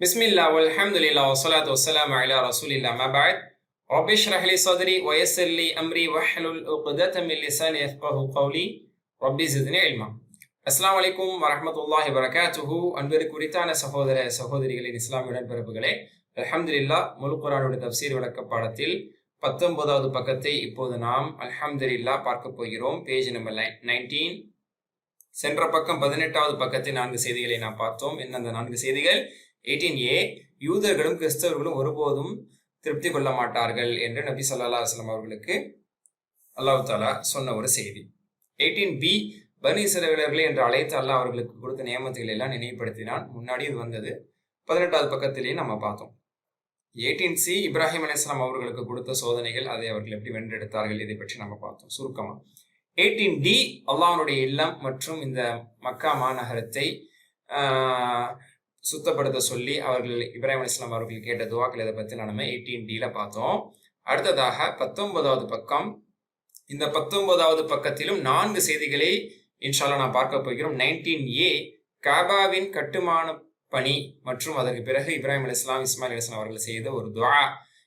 பிஸ்மில்லா வல்ஹம்துலில்லா வஸ்ஸலாத்து வஸ்ஸலாமு அலா ரசூலில்லா அம்மா பஅத். ரப்பி இஷ்ரஹ் லி ஸத்ரி வ யஸ்ஸிர் லி அம்ரி வஹ்லுல் உக்தத்தம் மின் லிஸானி யஃப்கஹு கௌலி. ரப்பி ஸித்னி இல்மா. அஸ்ஸலாமு அலைக்கும் வரஹ்மத்துல்லாஹி வபரகாத்துஹு. அன்பிற்கு உரித்தான சகோதர சகோதரிகளின் இஸ்லாமிய உடன்பிறப்புகளே, அல்ஹம்துலில்லாஹ் முழு குர்ஆனுடைய தஃப்சீர் விளக்க பாடத்தில் 19வது பக்கத்தை இப்போது நாம் அல்ஹம்துலில்லாஹ் பார்க்க போகிறோம். Page number 19. சென்ற பக்கம் 18வது பக்கத்தில் 4 செய்திகளை நாம் பார்த்தோம். என்ன அந்த 4 செய்திகள்? 18a, யூதர்களும் கிறிஸ்தவர்களும் ஒருபோதும் திருப்தி கொள்ள மாட்டார்கள் என்று நபி ஸல்லல்லாஹு அலைஹி வஸல்லம் அவர்களுக்கு அல்லாஹ் தஆலா சொன்ன ஒரு செய்தி. 18b, பனி இஸ்ரவேலர்களை என்று அழைத்து அல்லாஹ் அவர்களுக்கு கொடுத்த நியமத்துகளை எல்லாம் நினைவுபடுத்தினான். முன்னாடி இது வந்தது, 18வது பக்கத்திலேயே நம்ம பார்த்தோம். 18c, இப்ராஹிம் அலைஹிஸ்ஸலாம் அவர்களுக்கு கொடுத்த சோதனைகள், அதை அவர்கள் எப்படி வென்றெடுத்தார்கள், இதை பற்றி நம்ம பார்த்தோம் சுருக்கமா. 18d, அல்லாஹ்வுடைய இல்லம் மற்றும் இந்த மக்கா மாநகரத்தை சுத்தப்படுத்த சொல்லி அவர்கள் இப்ராஹிம் அலைஹிஸ்ஸலாம் அவர்கள் கேட்ட துவாக்கள், இதை பற்றி நம்ம 18dல பார்த்தோம். அடுத்ததாக 19வது பக்கம். இந்த 19வது பக்கத்திலும் 4 செய்திகளை இன்ஷா அல்லாஹ் நாம் பார்க்க போகிறோம். 19a, காபாவின் கட்டுமான பணி மற்றும் அதற்கு பிறகு இப்ராஹிம் அலைஹிஸ்ஸலாம் இஸ்மாயில் அலைஹிஸ்ஸலாம் அவர்கள் செய்த ஒரு துஆ.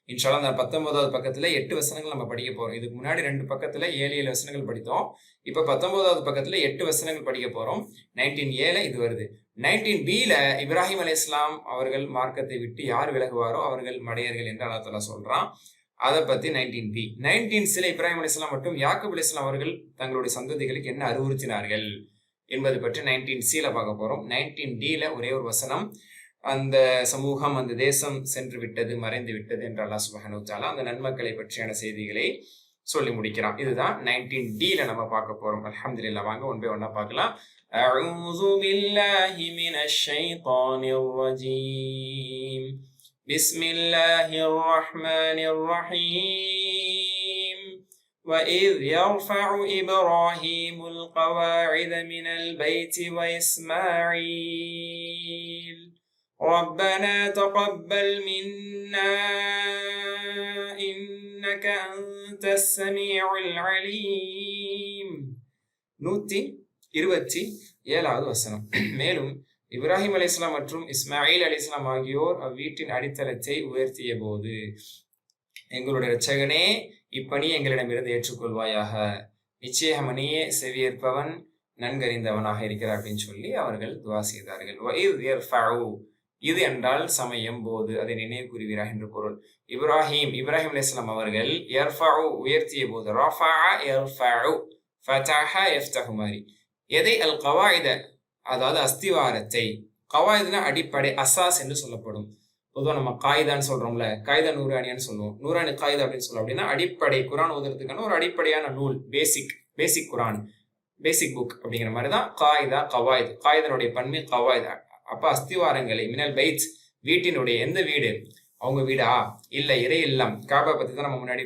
இன்ஷா அல்லாஹ் அந்த 19வது பக்கத்துல 8 வசனங்கள் நம்ம படிக்க போறோம். இதுக்கு முன்னாடி 2 பக்கத்துல 7 வசனங்கள் படித்தோம். இப்ப 19வது பக்கத்துல 8 வசனங்கள் படிக்க போறோம். 19aல இது வருது. 19bல இப்ராஹிம் அலைஹிஸ்ஸலாம் அவர்கள் மார்க்கத்தை விட்டு யார் விலகுவாரோ அவர்கள் மடையர்கள் என்று அல்லாஹ் தஆலா சொல்றான். அதை பத்தி 19b. 19cல இப்ராஹிம் அலைஹிஸ்ஸலாம் மற்றும் யாக்கூப் அலைஹிஸ்ஸலாம் அவர்கள் தங்களுடைய சந்ததிகளுக்கு என்ன அறிவுறுத்தினார்கள் என்பது பற்றி 19cல பார்க்க போறோம். 19dல ஒரே ஒரு வசனம், அந்த சமூகம், அந்த தேசம் சென்று விட்டது, மறைந்து விட்டது என்று அல்லாஹ் சுப்ஹானஹு வ தஆலா அந்த நன்மக்களை பற்றியான செய்திகளை சொல்லி முடிக்கிறான். இதுதான் 19dல நம்ம பார்க்க போறோம். அல்ஹம்துலில்லாஹ். வாங்க ஒன் பை ஒன்னா பார்க்கலாம். அஊது பில்லாஹி மினஷ் ஷைத்தானிர் ரஜீம். பிஸ்மில்லாஹிர் ரஹ்மானிர் ரஹீம். وَإِذْ يَرْفَعُ إِبْرَاهِيمُ الْقَوَاعِدَ مِنَ الْبَيْتِ وَإِسْمَاعِيلُ رَبَّنَا تَقَبَّلْ مِنَّا إِنَّكَ أَنْتَ السَّمِيعُ الْعَلِيمُ. 127வது வசனம். மேலும் இப்ராஹிம் அலைஹிஸ்ஸலாம் மற்றும் இஸ்மாயில் அலைஹிஸ்ஸலாம் ஆகியோர் அவ்வீட்டின் அடித்தளத்தை உயர்த்திய போது, எங்களுடைய இரட்சகனே, இப்பணி எங்களிடமிருந்து ஏற்றுக்கொள்வாயாக, நிச்சயம் நீயே செவியேற்பவன் நன்கறிந்தவனாக இருக்கிறார் அப்படின்னு சொல்லி அவர்கள் துவா செய்தார்கள். இது என்றால் சமயம், போது, அதை நினைவு கூறுகிறார் என்று பொருள். இப்ராஹிம் அலைஹிஸ்ஸலாம் அவர்கள் உயர்த்திய போது, மாதிரி எதை அல் கவாயித, அதாவது அஸ்திவாரத்தை. கவாயிதுனா அடிப்படை, அசாஸ் என்று சொல்லப்படும். பொதுவாக நம்ம காய்தான்னு சொல்றோம்ல, காய்தா நூறானியான்னு சொல்லுவோம். நூறானி காய்தா அப்படின்னு சொல்லுவோம். அப்படின்னா அடிப்படை, குரான் ஓதுறதுக்கான ஒரு அடிப்படையான நூல், பேசிக் குரான், பேசிக் புக் அப்படிங்கிற மாதிரி தான் காய்தா, கவாயித். காய்தனுடைய பன்மை கவாயிதா. அப்ப அஸ்திவாரங்களை, மினல் பைத், வீட்டினுடைய, எந்த வீடு? அவங்க வீடா? இல்ல, இறை இல்லம். காபா பத்தி தான் நம்ம முன்னாடி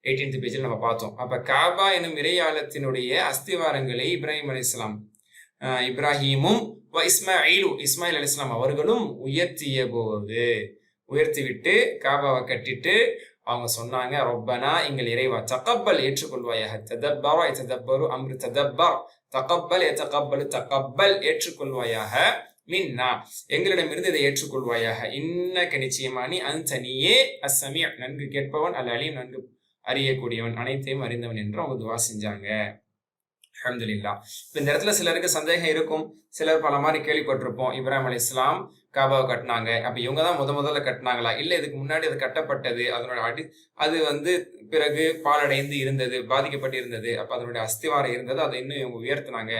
18th பேஜில் நம்ம பார்த்தோம். அப்ப காபா எனும் இறையாலத்தினுடைய அஸ்திவாரங்களை இப்ராஹிம் அலைஹிஸ்ஸலாம், இப்ராஹிமும் இஸ்மாயில் அலைஹிஸ்ஸலாம் அவர்களும் உயர்த்திய போது, உயர்த்திவிட்டு காபாவை கட்டிட்டு அவங்க சொன்னாங்க, ரொப்பனா, எங்கள் இறைவா, தகப்பல் ஏற்றுக்கொள்வாயாக, ததப்பர யததப்பரு அம்ரு ததப்பர், தகப்பல் யதகப்பலு தகப்பல் ஏற்றுக்கொள்வாயாக, மின்னா எங்களிடமிருந்து இதை ஏற்றுக்கொள்வாயாக, இன்னக நிச்சயமா நீ, அன்த நீயே, அஸ்ஸமீ நன்கு கேட்பவன், அல் அலீம் நன்கு அறியக்கூடியவன், அனைத்தையும் அறிந்தவன் என்று அவங்க துவா செஞ்சாங்க. அல்ஹம்துலில்லாஹ். இந்த இடத்துல சிலருக்கு சந்தேகம் இருக்கும். சிலர் பல மாதிரி கேள்விப்பட்டிருப்போம். இப்ராஹிம் அலைஹிஸ்ஸலாம் காபாவை கட்டினாங்க, அப்ப இவங்க தான் முதல்ல கட்டினாங்களா? இல்ல, இதுக்கு முன்னாடி அது கட்டப்பட்டது, அதனோட அது பிறகு பாலடைந்து இருந்தது, பாதிக்கப்பட்டு இருந்தது. அப்ப அதனுடைய அஸ்திவாரம் இருந்தது, அதை இன்னும் இவங்க உயர்த்தினாங்க,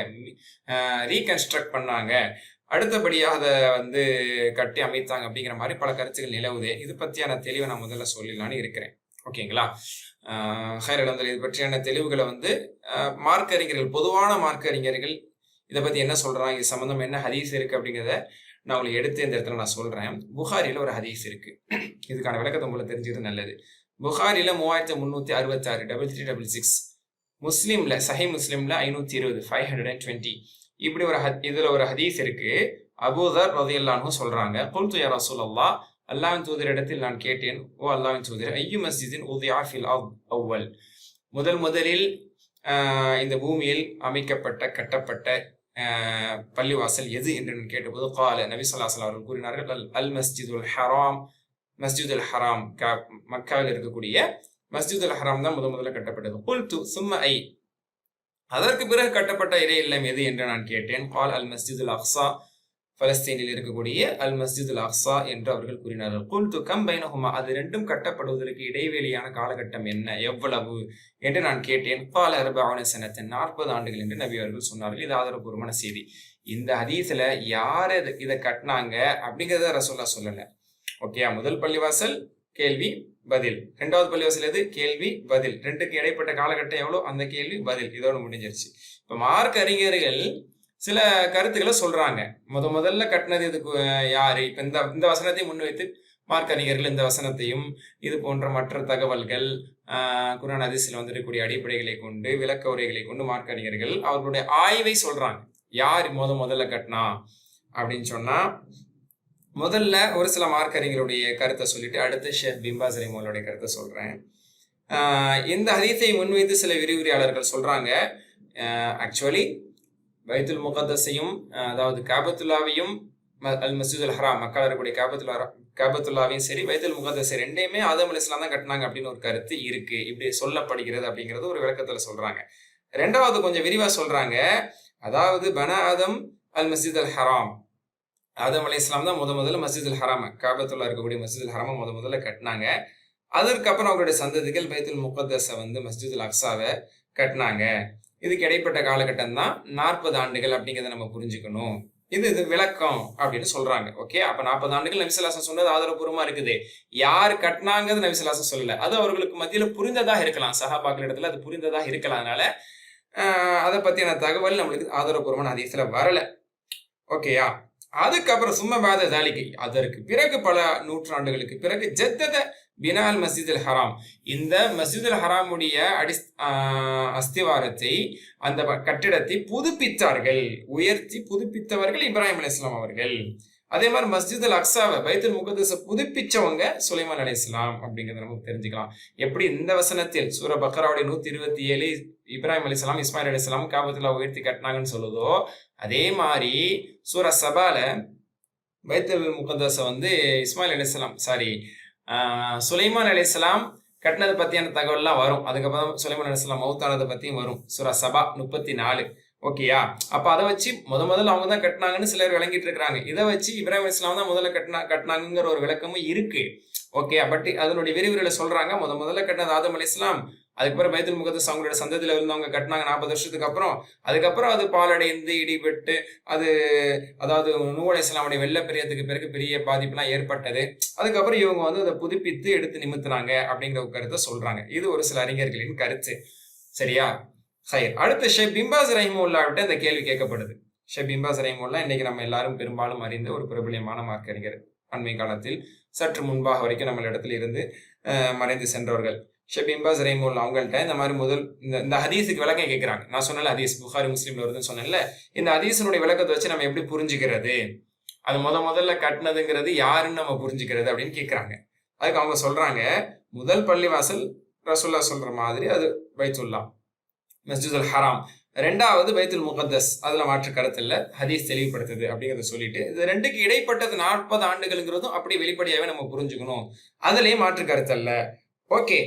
ரீகன்ஸ்ட்ரக்ட் பண்ணாங்க, அடுத்தபடியாக அதை கட்டி அமைத்தாங்க அப்படிங்கிற மாதிரி பல கருத்துக்கள் நிலவுது. இது பத்தியான தெளிவை நான் முதல்ல சொல்லலான்னு இருக்கிறேன். ஓகேங்களா? இது பற்றியான தெளிவுகளை மார்க்க அறிஞர்கள், பொதுவான மார்க்க அறிஞர்கள் இதை பத்தி என்ன சொல்றாங்க, இது சம்பந்தம் என்ன ஹதீஸ் இருக்கு அப்படிங்கிறத நான் உங்களுக்கு எடுத்து இந்த இடத்துல நான் சொல்றேன். புகாரில ஒரு ஹதீஸ் இருக்கு. இதுக்கான விளக்கத்தை உங்களுக்கு தெரிஞ்சது நல்லது. புகாரில 3366 3366, முஸ்லிம்ல, சஹீஹ் முஸ்லிம்ல 520 520, இப்படி இதுல ஒரு ஹதீஸ் இருக்கு. அபூதர் ரலியல்லாஹு அன்ஹு சொல்றாங்க, குல்து யா ரசூலல்லாஹ், அல்லாஹ்வின் தூதரிடத்தில் நான் கேட்டேன், ஓ அல்லாஹ்வின் தூதர், ஐயு மஸ்ஜிதின் உதியா ஃபில் அவ்வல், முதலில் இந்த பூமியில் கட்டப்பட்ட பள்ளிவாசல் எது என்று கேட்டபோது கால நபி ஸல்லல்லாஹு அலைஹி வஸல்லம் அவர்கள் கூறினார்கள் அல் மஸ்ஜிதுல் ஹராம், மஸ்ஜிதுல் ஹராம் மக்காவில் இருக்கக்கூடிய மஸ்ஜிதுல் ஹராம் தான் முதல்ல கட்டப்பட்டது. குல்து சும்ம ஐ, அதற்கு பிறகு கட்டப்பட்ட இறை இல்லம் எது என்று நான் கேட்டேன். கால் அல் மஸ்ஜிதுல் அக்ஸா, பலஸ்தீனில் இருக்கக்கூடிய அல் மஸ்ஜிதுல் அக்ஸா என்று அவர்கள் கூறினார்கள். குல்து கம் பைனஹுமா, அது ரெண்டும் கட்டப்படுவதற்கு இடைவெளியான காலகட்டம் என்ன, எவ்வளவு என்று நான் கேட்டேன். கால அர்பஊன ஸனத்தன், 40 ஆண்டுகள் என்று நபி அவர்கள் சொன்னார்கள். இது ஆதாரபூர்வமான செய்தி. இந்த ஹதீஸ்ல யார் இதை கட்டினாங்க அப்படிங்கிறத ரசூலுல்லாஹ் சொல்லல. ஓகே, முதல் பள்ளிவாசல் கேள்வி பதில், இரண்டாவது பள்ளிவாசல் எது கேள்வி பதில், ரெண்டுக்கு இடைப்பட்ட காலகட்டம் எவ்வளோ அந்த கேள்வி பதில், இதோட முடிஞ்சிருச்சு. இப்ப மார்க் அறிஞர்கள் சில கருத்துக்களை சொல்றாங்க. முதல்ல கட்டினது இதுக்கு யாரு, இப்ப இந்த வசனத்தை முன்வைத்து மார்க் அறிஞர்கள் இந்த வசனத்தையும் இது போன்ற மற்ற தகவல்கள் குர்ஆன் ஹதீஸ்ல வந்திருக்கக்கூடிய அடிப்படைகளை கொண்டு விளக்க உரைகளை கொண்டு மார்க் அறிஞர்கள் அவர்களுடைய ஆய்வை சொல்றாங்க. யார் முதல்ல கட்டினா அப்படின்னு சொன்னா, முதல்ல ஒரு சில மார்க் அறிஞர்களுடைய கருத்தை சொல்லிட்டு அடுத்து ஷேக் பின் பாஸ் ரஹிமஹுல்லாஹுடைய கருத்தை சொல்றேன். இந்த ஹதீஸை முன்வைத்து சில விரிவுரையாளர்கள் சொல்றாங்க, ஆக்சுவலி பைத்துல் முகத்தஸையும் அதாவது காபத்துல்லாவையும் அல் மஸ்ஜிதுல் ஹராம் மக்கால இருக்கக்கூடிய காபத்துல்லாவையும் சரி பைத்துல் முகத்தஸ் ரெண்டையுமே ஆதம் அலைஹிஸ்ஸலாம் தான் கட்டினாங்க அப்படின்னு ஒரு கருத்து இருக்கு, இப்படி சொல்லப்படுகிறது அப்படிங்கிறது ஒரு விளக்கத்துல சொல்றாங்க. ரெண்டாவது கொஞ்சம் விரிவா சொல்றாங்க, அதாவது பன ஆதம் அல் மஸ்ஜித் அல் ஹராம், ஆதம் அலைஹிஸ்ஸலாம் தான் முதல்ல மஸ்ஜிதுல் ஹராம காபத்துல்லா இருக்கக்கூடிய மஸ்ஜிதுல் ஹராம முதல்ல கட்டினாங்க. அதற்கப்புறம் அவங்களுடைய சந்ததிகள் பைத்துல் முகத்தஸை மஸ்ஜிதுல் அக்ஸாவை கட்டினாங்க. இதுக்கு இடைப்பட்ட காலகட்டம் தான் 40 ஆண்டுகள் அப்படிங்கிறத நம்ம புரிஞ்சுக்கணும். இது விளக்கம் அப்படின்னு சொல்றாங்க. ஓகே, அப்ப 40 ஆண்டுகள் நபி ஸல்லல்லாஹு அலைஹி வஸல்லம் சொன்னது ஆதாரபூர்வமா இருக்குது. யார் கட்டினாங்கிறது நபி ஸல்லல்லாஹு அலைஹி வஸல்லம் சொல்லல, அது அவர்களுக்கு மத்தியில புரிந்ததாக இருக்கலாம், சஹாபாக்கள் இடத்துல அது புரிந்ததாக இருக்கலாம். அதனால அதை பத்தியான தகவல் நம்மளுக்கு ஆதாரபூர்வமான ஹதீஸ்ல வரல. ஓகேயா, அதுக்கப்புறம் சும்மா பாத தாலிகை, அதற்கு பிறகு பல நூற்றாண்டுகளுக்கு பிறகு ஜத்தத பினால் மஸ்ஜிதுல் ஹராம், இந்த மஸ்ஜிதுல் ஹராமுடைய அஸ்திவாரத்தை அந்த கட்டிடத்தை புதுப்பித்தார்கள், உயர்த்தி புதுப்பித்தவர்கள் இப்ராஹிம் அலைஹிஸ்ஸலாம் அவர்கள். அதே மாதிரி மஸ்ஜிதுல் அக்ஸாவை பைத்துல் முகத்தஸை புதுப்பிச்சவங்க சுலைமான் அலைஹிஸ்ஸலாம் அப்படிங்கிறத நமக்கு தெரிஞ்சுக்கலாம். எப்படி இந்த வசனத்தில் சூரா பக்ராவுடைய 127 இப்ராஹிம் அலைஹிஸ்ஸலாம் இஸ்மாயில் அலைஹிஸ்ஸலாம் காபத்துல்லா உயர்த்தி கட்டினாங்கன்னு சொல்லுதோ, அதே மாதிரி சூரா சபால பைத்துல் முகத்தஸை இஸ்மாயில் அலைஹிஸ்ஸலாம் சுலைமான் அலைஹிஸ்ஸலாம் கட்டினதை பத்தியான தகவல்லாம் வரும். அதுக்கப்புறம் சுலைமான் அலைஹிஸ்ஸலாம் மௌத்தானதை பத்தியும் வரும், சூரா சபா 34. ஓகேயா, அப்ப அதை வச்சு முதல்ல அவங்க தான் கட்டினாங்கன்னு சிலர் விளங்கிட்டு இருக்கிறாங்க. இதை வச்சு இப்ராஹிம் அலைஹிஸ்ஸலாம் தான் முதல்ல கட்டினாங்கிற ஒரு விளக்கமும் இருக்கு. ஓகே, பட் அதனுடைய விரிவுரையில சொல்றாங்க முதல்ல கட்டினது ஆதம் அலைஹிஸ்ஸலாம், அதுக்கப்புறம் பைத்துல் முகத்தஸ் அவங்களோட சந்ததியில இருந்தவங்க கட்டினாங்க 40 வருஷத்துக்கு அப்புறம். அதுக்கப்புறம் அது பாலடைந்து இடிபட்டு அதாவது நூஹ் அலைஹிஸ்ஸலாமுடைய வெள்ளப்பெரியத்துக்கு பிறகு பெரிய பாதிப்புலாம் ஏற்பட்டது. அதுக்கப்புறம் இவங்க அதை புதுப்பித்து எடுத்து நிமித்துனாங்க அப்படிங்கிற ஒரு கருத்தை சொல்றாங்க. இது ஒரு சில அறிஞர்களின் கருத்து. சரியா, ஹைர். அடுத்து ஷேக் பின் பாஸ் ரஹிமஹுல்லாஹ்விட்ட இந்த கேள்வி கேட்கப்படுது. ஷேக் பின் பாஸ் ரஹிமஹுல்லாஹ் இன்னைக்கு நம்ம எல்லாரும் பெரும்பாலும் அறிந்த ஒரு பிரபலியமான மார்க்க அறிஞர், அண்மை காலத்தில் சற்று முன்பாக வரைக்கும் நம்ம இடத்துல இருந்து மறைந்து சென்றவர்கள். ஷேக் பின் பாஸ் ரஹிமஹுல்லாஹ் அவங்கள்ட்ட இந்த மாதிரி இந்த ஹதீஸுக்கு விளக்கம் கேட்கிறாங்க. நான் சொன்னல ஹதீஸ் புகாரி முஸ்லிம்ல வருதுன்னு சொன்னேன்ல, இந்த ஹதீஸினுடைய விளக்கத்தை வச்சு நம்ம எப்படி புரிஞ்சுக்கிறது, அது முதல்ல கட்டினதுங்கிறது யாருன்னு நம்ம புரிஞ்சுக்கிறது அப்படின்னு கேட்கிறாங்க. அதுக்கு அவங்க சொல்றாங்க, முதல் பள்ளிவாசல் ரசூலுல்லாஹ் சொல்ற மாதிரி அது பைத்துல்லா மஸ்ஜிதுல் ஹராம், ரெண்டாவது பைத்துல் முகத்தஸ், அதுல மாற்று கருத்து இல்ல, ஹதீஸ் தெளிவுபடுத்துது அப்படிங்கிறத சொல்லிட்டு இது ரெண்டுக்கு இடைப்பட்டது 40 ஆண்டுகள்ங்கிறதும் அப்படி வெளிப்படையாவே நம்ம புரிஞ்சுக்கணும், அதுலயே மாற்று கருத்து அல்ல. ஓகே,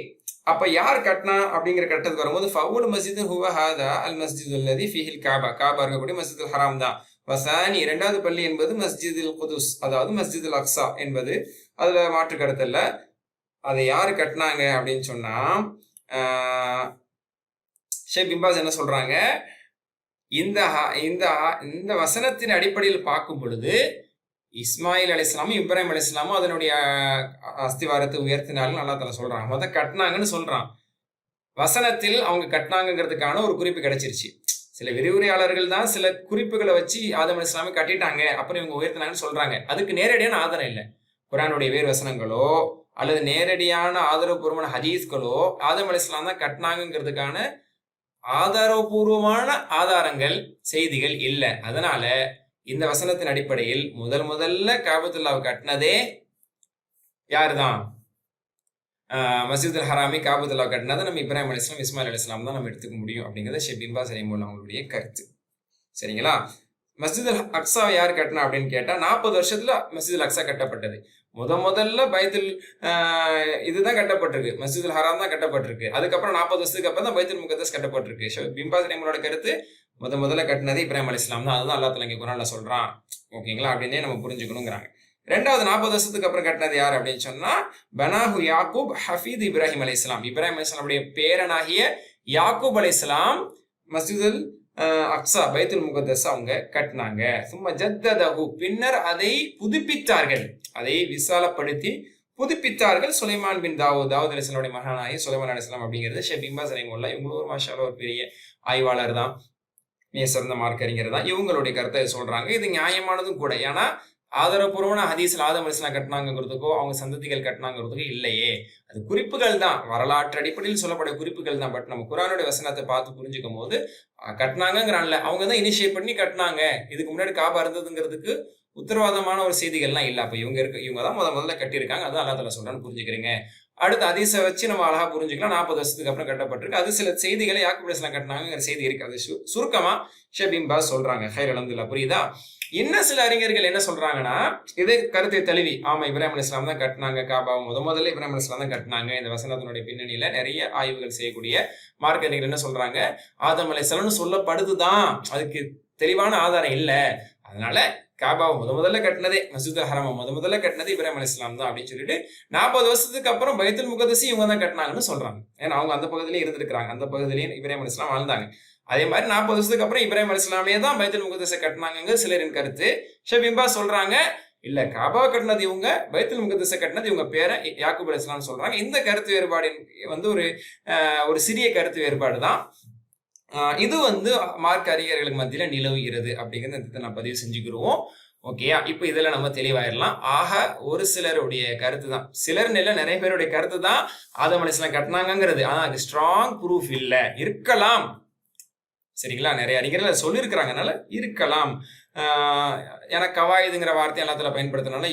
அப்ப யார் கட்டினா அப்படிங்கிற கட்டத்துக்கு வரும்போது ஃபவுல் மஸ்ஜிது ஹுவ ஹாதா அல் மஸ்ஜிதுல் லதி ஃபீஹில் காபா, காபா இருக்கக்கூடிய மஸ்ஜிதுல் ஹராம் தான். வசானி, இரண்டாவது பள்ளி என்பது மஸ்ஜிதுல் குதுஸ், அதாவது மஸ்ஜிதுல் அக்ஸா என்பது, அதுல மாற்று கருத்து இல்ல. அதை யாரு கட்டினாங்க அப்படின்னு சொன்னா ஷேக் பின் பாஸ் என்ன சொல்றாங்க, இந்த வசனத்தின் அடிப்படையில் பார்க்கும் பொழுது இஸ்மாயில் அலைஹிஸ்ஸலாமும் இப்ராஹிம் அலைஹிஸ்ஸலாமும் அதனுடைய அஸ்திவாரத்தை உயர்த்தினாலும் அல்லாஹ் தஆலா சொல்றான், கட்டினாங்கன்னு சொல்றான். வசனத்தில் அவங்க கட்டினாங்கிறதுக்கான ஒரு குறிப்பு கிடைச்சிருச்சு. சில விரிவுரையாளர்கள் தான் சில குறிப்புகளை வச்சு ஆதம் அலைஹிஸ்ஸலாமை கட்டிட்டாங்க அப்புறம் இவங்க உயர்த்தினாங்கன்னு சொல்றாங்க. அதுக்கு நேரடியான ஆதாரம் இல்லை. குர்ஆனுடைய வேறு வசனங்களோ அல்லது நேரடியான ஆதாரபூர்வமான ஹதீஸ்களோ ஆதம் அலைஹிஸ்ஸலாம் தான் கட்டினாங்கிறதுக்கான ஆதாரபூர்வமான ஆதாரங்கள் செய்திகள் இல்லை. அதனால இந்த வசனத்தின் அடிப்படையில் முதல்ல காபத்துல்லாவை கட்டினதே யாருதான், மஸ்ஜிதுல் ஹராமி காபத்துல்லாவை கட்டினதை நம்ம இப்ராஹிம் அலைஹிஸ்ஸலாம் இஸ்மாயில் அலைஹிஸ்ஸலாம் தான் நம்ம எடுத்துக்க முடியும் அப்படிங்கிறத ஷேக் பின் பாஸ் ரஹிமஹுல்லாஹ் அவங்களுடைய கருத்து. சரிங்களா? மஸ்ஜித் அல் அக்ஸாவை யார் கட்டினா அப்படின்னு கேட்டா 40 வருஷத்துல மஸ்ஜித் அல் அக்ஸா கட்டப்பட்டது. முதல்ல பைத்துல் இதுதான் கட்டப்பட்டிருக்கு, மஸ்ஜித் அல் ஹராம் தான் கட்டப்பட்டிருக்கு. அதுக்கப்புறம் 40 வருஷத்துக்கு அப்புறம் தான் பைத்துல் முகத்தஸ் கட்டப்பட்டிருக்கு. பின்பாஸ் நம்மளோட கருத்து முதல்ல கட்டினது இப்ராஹிம் அலைஹிஸ்ஸலாம் தான். அதுதான் அல்லாஹ் தஆலா இங்க குர்ஆன்ல சொல்றான். ஓகேங்களா? அப்படின்னே நம்ம புரிஞ்சுக்கணுங்கிறாங்க. ரெண்டாவது 40 வருஷத்துக்கு அப்புறம் கட்டினது யார் அப்படின்னு சொன்னா பனாஹு யாக்கூப் ஹஃபீத் இப்ராஹிம் அலைஹிஸ்ஸலாம். இப்ராஹிம் அலைஹிஸ்ஸலாமுடைய பேரனாகிய யாக்கூப் அலைஹிஸ்ஸலாம் மஸ்ஜிதுல் அக்ஸா பைத்துல் முகத்தஸ் அவங்க கட்டினாங்க. சும்மா ஜத்ததஹு, பின்னர் அதை புதுப்பித்தார்கள், அதை விசாலப்படுத்தி புதுப்பித்தார்கள். சுலைமான் பின் தாவூத் அலைஹிஸ்ஸலாமுடைய மகனாகிய சுலைமான் அலைஹிஸ்ஸலாம் அப்படிங்கிறது ஷேக் பின்பாஸ் ரஹிமஹுல்லாஹ் இவங்களும் ஒரு மாஷாஅல்லாஹ் ஒரு பெரிய ஆய்வாளர் தான், சிறந்த மார்க்கறிஞர் தான். இவங்களுடைய கருத்தை சொல்றாங்க. இது நியாயமானதும் கூட. ஏன்னா ஆதாரப்பூர்வமான ஹதீஸ்ல ஆதம் அலைஹிஸ்ஸலாம் கட்டினாங்கிறதுக்கோ அவங்க சந்ததிகள் கட்டினாங்கிறதுக்கோ இல்லையே. அது குறிப்புகள் தான், வரலாற்று அடிப்படையில் சொல்லப்பட்ட குறிப்புகள் தான். பட் நம்ம குர்ஆனுடைய வசனத்தை பார்த்து புரிஞ்சுக்கும் போது கட்டினாங்கிறான்ல, அவங்க தான் இனிஷியேட் பண்ணி கட்டினாங்க, இதுக்கு முன்னாடி காபா இருந்ததுங்கிறதுக்கு உத்தரவாதமான ஒரு செய்திகள்லாம் இல்லை. அப்ப இவங்க தான் முதல்ல கட்டியிருக்காங்க. அதான் அல்லாஹ் தஆலா சொல்றான்னு புரிஞ்சுக்கிறீங்க. அடுத்த ஹதீஸை வச்சு நம்ம அழகா புரிஞ்சுக்கலாம். 40 வருஷத்துக்கு அப்புறம் கட்டப்பட்டிருக்கு. அது சில செய்திகளை யாக்கூப் அலைஹிஸ்ஸலாம் கட்டினாங்கிற செய்தி இருக்கு. அது சுருக்கமா ஷேக் பின்பாஸ் சொல்றாங்க. ஹைர் அல்ஹம்துலில்லாஹ். புரியுதா? இன்னும் சில அறிஞர்கள் என்ன சொல்றாங்கன்னா, இதே கருத்தை தழுவி, ஆமா இப்ராஹிம் அலைஹிஸ்ஸலாம் தான் கட்டினாங்க காபாவை, முதல்ல இப்ராஹிம் அலைஹிஸ்ஸலாம் தான் கட்டினாங்க. இந்த வசனத்தினுடைய பின்னணியில நிறைய ஆய்வுகள் செய்யக்கூடிய மார்க்க அறிஞர்கள் என்ன சொல்றாங்க, ஆதம் அலைஹிஸ்ஸலாம்னு சொல்லப்படுதுதான், அதுக்கு தெளிவான ஆதாரம் இல்ல. அதனால காபாவை முதல்ல கட்டினதே, மஸ்ஜித் அல் ஹராம முதல்ல கட்டினது இப்ராஹிம் அலைஹிஸ்ஸலாம் தான் அப்படின்னு சொல்லிட்டு 40 வருஷத்துக்கு அப்புறம் பைத்துல் முகத்தஸ் இவங்க தான் கட்டினாங்கன்னு சொல்றாங்க. ஏன்னா அவங்க அந்த பகுதியிலேயே இருந்திருக்காங்க, அந்த பகுதியிலேயே இப்ராஹிம் அலைஹிஸ்ஸலாம் வாழ்ந்தாங்க. அதே மாதிரி 40 வருஷத்துக்கு அப்புறம் இப்ராஹிம் அலைஹிஸ்ஸலாமே தான் பைத்துல் முகத்தஸை கட்டினாங்க சிலரின் கருத்து. ஷேக் பின்பாஸ் சொல்றாங்க இல்ல, காபாவை கட்டினது இவங்க, பைத்துல் முகத்தஸை கட்டினது இவங்க பேர யாக்கூப் அலைஹிஸ்ஸலாம் சொல்றாங்க. இந்த கருத்து வேறுபாடு வந்து ஒரு சிறிய கருத்து வேறுபாடு தான். இது மார்க்க அறிஞர்களுக்கு மத்தியில நிலவுகிறது அப்படிங்கிறத நான் பதிவு செஞ்சுக்கிருவோம். ஓகேயா? இப்ப இதுல நம்ம தெளிவாயிடலாம். ஆக ஒரு சிலருடைய கருத்து தான், சிலர் இல்ல நிறைய பேருடைய கருத்து தான் ஆதம் அலைஹிஸ்ஸலாம் கட்டினாங்கிறது. ஆனா அது ஸ்ட்ராங் ப்ரூஃப் இல்ல. இருக்கலாம், சரிங்களா? நிறைய அறிஞர்கள் சொல்லியிருக்கிறாங்கனால இருக்கலாம். ஏன்னா கவாயிதுங்கிற வார்த்தை எல்லாத்துல பயன்படுத்தினால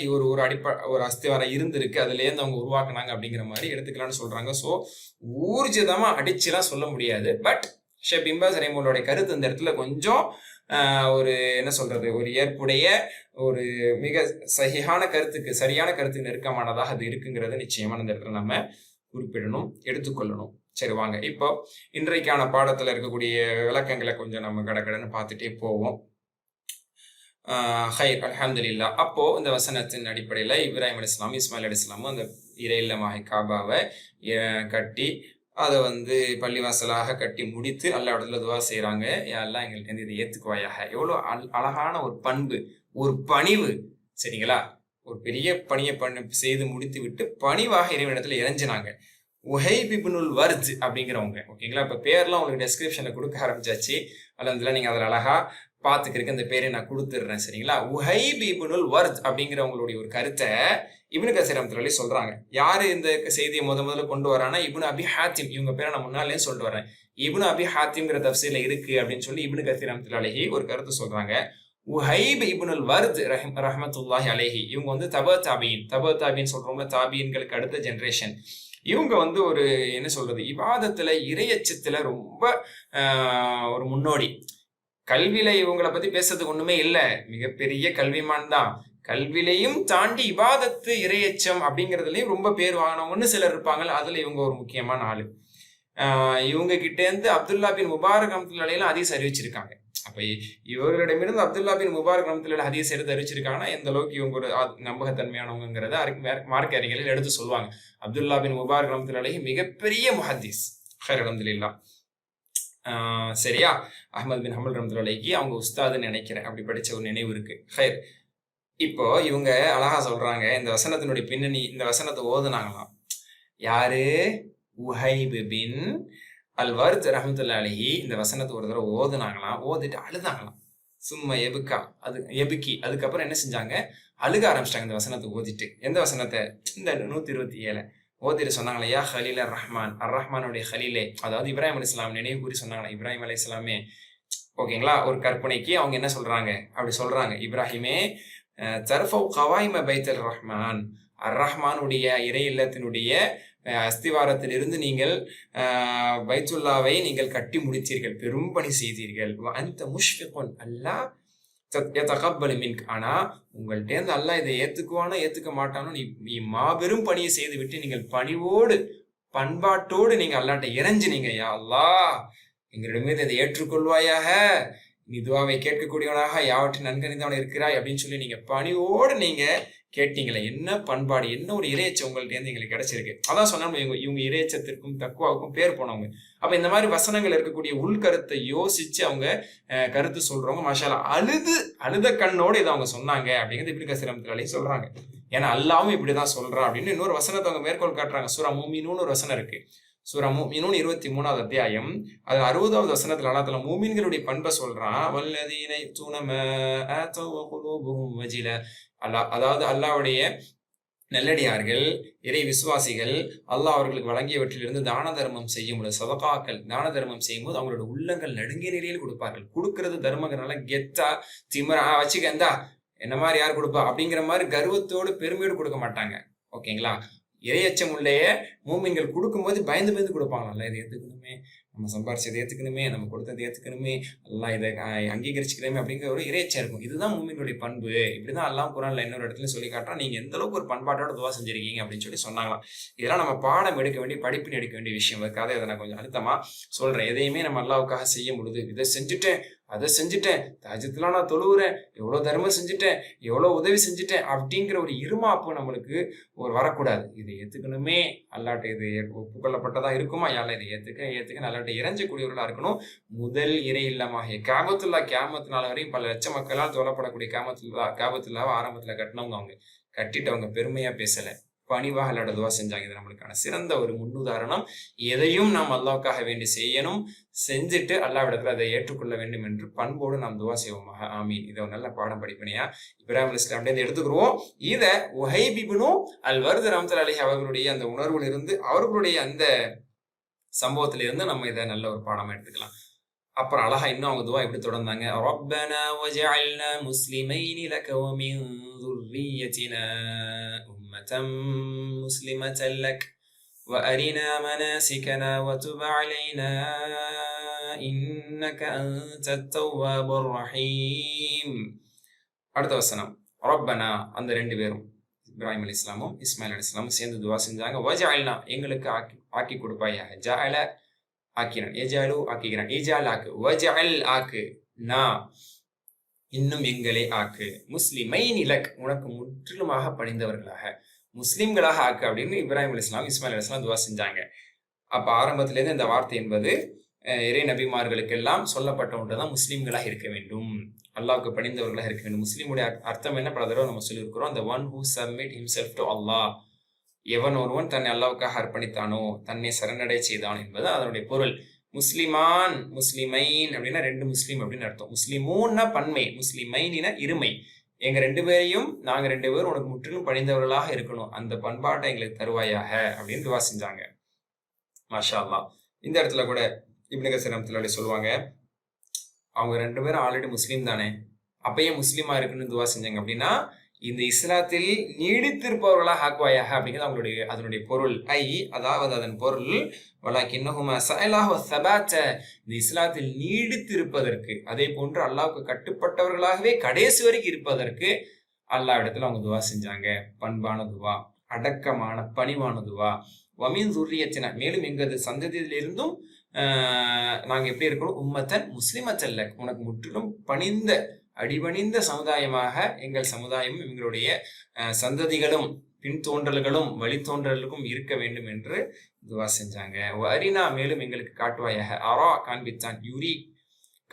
ஒரு அஸ்திவாரம் இருந்திருக்கு, அதுல இருந்து அவங்க உருவாக்குனாங்க அப்படிங்கிற மாதிரி எடுத்துக்கலாம்னு சொல்றாங்க. சோ ஊர்ஜிதமா அடிச்சுலாம் சொல்ல முடியாது. பட் ஷேக் பின்பாஸ் ரஹிமஹுல்லாஹ்வுடைய கருத்து இந்த இடத்துல கொஞ்சம் ஒரு என்ன சொல்றது, ஒரு ஏற்புடைய ஒரு மிக சரியான கருத்துக்கு நெருக்கமானதாக அது இருக்குங்கிறது நிச்சயமா இந்த இடத்துல நம்ம குறிப்பிடணும், எடுத்துக்கொள்ளணும். சரி வாங்க, இப்போ இன்றைக்கான பாடத்துல இருக்கக்கூடிய விளக்கங்களை கொஞ்சம் நம்ம கடகடன்னு பார்த்துட்டே போவோம். ஹைர் அல்ஹம்துலில்லாஹ். அப்போ இந்த வசனத்தின் அடிப்படையில இப்ராஹிம் அலைஹிஸ்ஸலாம் இஸ்மாயில் அலைஹிஸ்ஸலாமும் அந்த இறை இல்லமாகிய காபாவை கட்டி அதை பள்ளிவாசலாக கட்டி முடித்து அல்லாஹ் இடத்துல துவா செய்யறாங்க. யா அல்லாஹ் எங்களுக்கு இதை ஏத்துக்குவாயாக. எவ்வளவு அழகான ஒரு பண்பு, ஒரு பணிவு, சரிங்களா? ஒரு பெரிய பணியை செய்து முடித்து விட்டு பணிவாக இறைவனிடத்துல இறைஞ்சினாங்க. உஹைப் இப்னுல் வர்த் அப்படிங்கிறவங்க, ஓகேங்களா? இப்ப பேர்லாம் உங்களுக்கு டெஸ்கிரிப்ஷன்ல கொடுக்க ஆரம்பிச்சாச்சு. அல்ஹம்துலில்லாஹ் நீங்க அதில் அழகா பார்த்துக்கிறதுக்கு இந்த பேரை நான் கொடுத்துடுறேன், சரிங்களா? உஹைப் இப்னுல் வர்த் அப்படிங்கிறவங்களுடைய ஒரு கருத்தை இப்னு கஸீர் ரஹ்மத்துல்லாஹி சொல்றாங்க. யாரு இந்த செய்தியை முதல்ல கொண்டு வரானா இப்னு அபி ஹாத்திம். இவங்க பேரை நான் முன்னாலே சொல்லிட்டு வரேன். இப்னு அபி ஹாத்திம்ங்கிற தஃப்சீர்ல இருக்கு அப்படின்னு சொல்லி இப்னு கஸீர் ரஹ்மத்துல்லாஹி ஒரு கருத்து சொல்றாங்க. உஹைப் இப்னுல் வர்த் ரஹ்மத்துல்லாஹி அலைஹி இவங்க தப தாபீன் சொல்றோம்ல, தாபீன்களுக்கு அடுத்த ஜெனரேஷன். இவங்க ஒரு என்ன சொல்றது, இபாதத்துல இறையச்சத்துல ரொம்ப ஒரு முன்னோடி. கல்வியில இவங்களை பத்தி பேசுறதுக்கு ஒண்ணுமே இல்ல, மிகப்பெரிய கல்விமான் தான். கல்விலையும் தாண்டி இபாதத்து இறையச்சம் அப்படிங்கிறதுலயும் ரொம்ப பேர் வாங்கினவங்கன்னு சிலர் இருப்பாங்க. அதுல இவங்க ஒரு முக்கியமான ஆளு. இவங்க கிட்ட இருந்து அப்துல்லா பின் முபாரக் ரஹ்மத்துல்லாஹி அலைஹி ஹதீஸ் அறிவிச்சிருக்காங்க. அப்ப இவர்களிடமிருந்து அப்துல்லா பின் முபாரக் ரஹ்மத்துல்லாஹி ஹதீஸ் எடுத்து அறிவிச்சிருக்காங்கன்னா எந்த அளவுக்கு இவங்க ஒரு நம்பகத்தன்மையானவங்கிறத மார்க்க அறிஞர்கள் எடுத்து சொல்லுவாங்க. அப்துல்லா பின் முபாரக் ரஹ்மத்துல்லாஹி அலைஹி மிகப்பெரிய முஹத்தீஸ். ஹைர் அல்ஹம்துலில்லாஹ். சரியா? அஹ்மத் பின் ஹம்பல் ரஹ்மத்துல்லாஹி அலைஹி அவங்க உஸ்தாதுன்னு நினைக்கிறேன், அப்படி படிச்ச ஒரு நினைவு இருக்கு. ஹைர். இப்போ இவங்க அழகா சொல்றாங்க, இந்த வசனத்தினுடைய பின்னணி, இந்த வசனத்தை ஓதுனாங்களாம். யாரு? உஹைப் பின் அல் வர்த் ரஹ்மத்துல்லாஹி அலைஹி இந்த வசனத்தை ஒரு தடவை ஓதுனாங்களாம். ஓதிட்டு அழுதாங்களாம். சும்மா எபுக்கி அதுக்கப்புறம் என்ன செஞ்சாங்க, அழுக ஆரம்பிச்சிட்டாங்க இந்த வசனத்தை ஓதிட்டு. எந்த வசனத்தை? இந்த 127 ஓதிட்டு சொன்னாங்களே, யா ஹலீல் அர் ரஹ்மான், அர் ரஹ்மானுடைய ஹலீலே, அதாவது இப்ராஹிம் அலைஹிஸ்ஸலாம் நினைவு கூறி சொன்னாங்களா. இப்ராஹிம் அலைஹிஸ்ஸலாமே, ஓகேங்களா, ஒரு கற்பனைக்கு அவங்க என்ன சொல்றாங்க, அப்படி சொல்றாங்க, இப்ராஹிமே தர்ஃபவ் கவாயிம பைத்தல் ரஹ்மான், அர் ரஹ்மானுடைய இறை இல்லத்தினுடைய அஸ்திவாரத்திலிருந்து நீங்கள் பைத்துல்லாவை நீங்கள் கட்டி முடித்தீர்கள், பெரும் பணி செய்தீர்கள். அந்த முஷ்ஃபிகுன் அல்லாஹ் யதகப்பலு மின்க், ஆனா உங்கள்கிட்ட அல்லாஹ் இதை ஏத்துக்குவானோ ஏத்துக்க மாட்டானோ, நீ மாபெரும் பணியை செய்து விட்டு நீங்கள் பணிவோடு பண்பாட்டோடு நீங்க அல்லாஹ்ட்ட இறைஞ்சினீங்க. யா அல்லாஹ் எங்களிடமே இதை ஏற்றுக்கொள்வாயாக, நீ துஆவை கேட்கக்கூடியவனாக யாவற்றின் நன்கறிந்தவன் இருக்கிறாய் அப்படின்னு சொல்லி நீங்க பணிவோடு நீங்க கேட்டீங்களே. என்ன பண்பாடு, என்ன ஒரு இறையச்சம் உங்கள்ட்ட இருந்து எங்களுக்கு கிடைச்சிருக்கு. அதான் சொன்னோம், இவங்க இறையச்சத்திற்கும் தக்குவாவுக்கும் பேர் போனவங்க. அப்ப இந்த மாதிரி வசனங்கள் இருக்கக்கூடிய உள்கருத்தை யோசிச்சு அவங்க கருத்து சொல்றவங்க மாஷால்லா அழுத கண்ணோடு இதை அவங்க சொன்னாங்க அப்படிங்கிறது இப்னு கஸீர் ரஹ்மத்துல்லாஹி சொல்றாங்க. ஏன்னா அல்லாவும் இப்படிதான் சொல்றான் அப்படின்னு இன்னொரு வசனத்தை அவங்க மேற்கோள் காட்டுறாங்க. சூரா மூமினூன்னு ஒரு வசனம் இருக்கு. சூரா மூமினூன் 23வது அத்தியாயம் அது 60வது வசனத்துல அல்லாஹ் தஆலா மூமின்களுடைய பண்பை சொல்றான். வல்லதீன யுத்தூன மா ஆதவ் வ குலூபுஹும் வஜில, அதாவது அல்லாஹ்வுடைய நல்லடியார்கள், இறை விசுவாசிகள் அல்லாஹ் அவர்களுக்கு வழங்கியவற்றிலிருந்து தான தர்மம் செய்யும் போது, சதகாக்கள் தான தர்மம் செய்யும் போது அவங்களோட உள்ளங்கள் நடுங்கிய நிலையில் கொடுப்பார்கள். கொடுக்கறது தர்மங்கிறனால கெத்தா திமிரா வச்சுக்கந்தா என்ன மாதிரி யார் கொடுப்பா அப்படிங்கிற மாதிரி கர்வத்தோடு பெருமையோடு கொடுக்க மாட்டாங்க. ஓகேங்களா? இறையச்சம் உள்ளே மூமின்கள் கொடுக்கும்போது பயந்து கொடுப்பாங்க. நல்லா இதை ஏத்துக்கணுமே, நம்ம சம்பாரிச்சதை ஏத்துக்கணுமே, நம்ம கொடுத்ததை ஏத்துக்கணுமே, எல்லாம் இதை அங்கீகரிச்சுக்கணுமே அப்படிங்கிற ஒரு இறையச்சம் இருக்கும். இதுதான் மூமின்களுடைய பண்பு. இப்படிதான் அல்லாஹ் குர்ஆன்ல இன்னொரு இடத்துல சொல்லி காட்டுறான், நீங்க எந்த அளவுக்கு ஒரு பண்பாட்டோட துவா செஞ்சிருக்கீங்க அப்படின்னு சொல்லி சொன்னாங்களாம். இதெல்லாம் நம்ம பாடம் எடுக்க வேண்டிய, படிப்பின் எடுக்க வேண்டிய விஷயம். அதுக்காக இதை நான் கொஞ்சம் அழுத்தமா சொல்றேன். எதையுமே நம்ம அல்லாஹ்வுக்காக செய்ய முடியுது, இதை செஞ்சுட்டேன் அதை செஞ்சுட்டேன், தஹஜ்ஜுத்லாம் நான் தொழுவுறேன், எவ்வளோ தர்மம் செஞ்சுட்டேன், எவ்வளோ உதவி செஞ்சுட்டேன் அப்படிங்கிற ஒரு இருமாப்பு நம்மளுக்கு ஒரு வரக்கூடாது. இதை ஏத்துக்கணுமே, அல்லாட்ட இது ஒப்புக்கொள்ளப்பட்டதா இருக்குமா, யாரெல்லாம் இதை ஏத்துக்க அல்லாட்ட இறைஞ்சக்கூடியவர்களா இருக்கணும். முதல் இறை இல்லமாகிய காபத்துல்லா கியாமத் நாள் வரையும் பல லட்சம் மக்களால் தொழப்படக்கூடிய காபத்துல்லாவை ஆரம்பத்துல கட்டினவங்க. அவங்க கட்டிட்டு அவங்க பெருமையா பேசல, பணிவாக அல்லாஹ்ட்ட துவா செஞ்சாங்க. இது நம்மளுக்கான சிறந்த ஒரு முன்னுதாரணம். எதையும் நாம் அல்லாஹ்வுக்காக வேண்டி செய்யணும், செஞ்சுட்டு அல்லாஹ்விடத்துல அதை ஏற்றுக்கொள்ள வேண்டும் என்று பண்போடு நாம் துவா செய்வோமாக. ஆமீன். இதை ஒரு நல்ல பாடம் படிப்பினையா இப்ராஹிம் அலைஹிஸ்ஸலாம் எடுத்துக்கிறோம். இதை உஹைப் இப்னு அல்-வர்த் ரஹ்மத்துல்லாஹி அலைஹி அவர்களுடைய அந்த உணர்விலிருந்து, அவர்களுடைய அந்த சம்பவத்திலிருந்து நம்ம இதை நல்ல ஒரு பாடமா எடுத்துக்கலாம். அப்புறம் அழகா இன்னும் அவங்க துவா எப்படி தொடர்ந்தாங்க. ரப்பனா வஜஅல்னா முஸ்லிமைனி லக வ மின் ذُرِّيَّتِنَا أُمَّةً مُسْلِمَةً لَكَ وَأَرِنَا مَنَاسِكَنَا وَتُبْ عَلَيْنَا إِنَّكَ أَنْتَ التَّوَّابُ الرَّحِيمُ. அடுத்த வசனம். ரப்பனா, அந்த ரெண்டு பேரும் இப்ராஹிம் அலைஹிஸ்ஸலாமும் இஸ்மாயில் அலைஹிஸ்ஸலாமும் சேர்ந்து துவா செஞ்சாங்க. வஜஅல்னா, எங்களுக்கு ஆக்கி கொடுப்பாயாக. ஜஅல ஆக்கினான், எஜாலு ஆக்கிக்கிறான், இஜால் ஆக்கு, வஜஅல் ஆக்கு, நான் இன்னும் எங்களை ஆக்கு, முஸ்லிமைன் இலக், உனக்கு முற்றிலுமாக பணிந்தவர்களாக, முஸ்லிம்களாக ஆக்கு அப்படின்னு இப்ராஹிம் அலைஹிஸ்ஸலாம் இஸ்மாயில் அலைஹிஸ்ஸலாம் துவா செஞ்சாங்க. அப்ப ஆரம்பத்திலேருந்து இந்த வார்த்தை என்பது இறை நபிமார்களுக்கெல்லாம் சொல்லப்பட்ட ஒன்றுதான், முஸ்லிம்களாக இருக்க வேண்டும், அல்லாஹ்வுக்கு பணிந்தவர்களாக இருக்க வேண்டும். முஸ்லிமுடைய அர்த்தம் என்ன பல தடவை நம்ம சொல்லியிருக்கிறோம். the one who submit himself to Allah, எவன் ஒருவன் தன்னை அல்லாஹ்வுக்காக அர்ப்பணித்தானோ, தன்னை சரணடை செய்தான் என்பது அதனுடைய பொருள். முஸ்லிமான் முஸ்லிமைன் அப்படின்னா ரெண்டு முஸ்லீம் அப்படின்னு அர்த்தம். முஸ்லிமூன்னா பன்மை, முஸ்லிமைன்னா இருமை. எங்க ரெண்டு பேரையும், நாங்க ரெண்டு பேரும் உனக்கு முற்றிலும் பணிந்தவர்களாக இருக்கணும், அந்த பண்பாட்டை எங்களுக்கு தருவாயாக அப்படின்னு துவா செஞ்சாங்க. மாஷா அல்லாஹ். இந்த இடத்துல கூட இப்னு கஸீர் ரஹ்மத்துல்லாஹி சொல்லுவாங்க, அவங்க ரெண்டு பேரும் ஆல்ரெடி முஸ்லீம் தானே, அப்பயே முஸ்லீமா இருக்குன்னு துவா செஞ்சாங்க அப்படின்னா இந்த இஸ்லாத்தில் நீடித்திருப்பவர்களாக ஆக்குவாயாக அப்படிங்கிறது அவங்களுடைய அதனுடைய பொருள். அதாவது அதன் பொருள் வலாக்கின்னஹுமா ஸஅலாஹு வஸபாத, இந்த இஸ்லாத்தில் நீடித்திருப்பதற்கு, அதே போன்று அல்லாஹ்வுக்கு கட்டுப்பட்டவர்களாகவே கடைசி வரைக்கும் இருப்பதற்கு அல்லாஹ் இடத்துல அவங்க துவா செஞ்சாங்க. பண்பான துவா, அடக்கமான பணிவான துவா. வமின் ذُرِّيَّتِنَا, மேலும் எங்களது சந்ததியிலிருந்தும் நாங்க எப்படி இருக்கணும், உம்மத்தன் முஸ்லிமத்தன் லக், உனக்கு முற்றிலும் பணிந்த அடிபணிந்த சமுதாயமாக எங்கள் சமுதாயமும் எங்களுடைய சந்ததிகளும் பின்தோன்றல்களும் வழித்தோன்றலுக்கும் இருக்க வேண்டும் என்று துவா செஞ்சாங்க. அரினா, மேலும் எங்களுக்கு காட்டுவாயாக. அரா காண்பித்தான், யுரி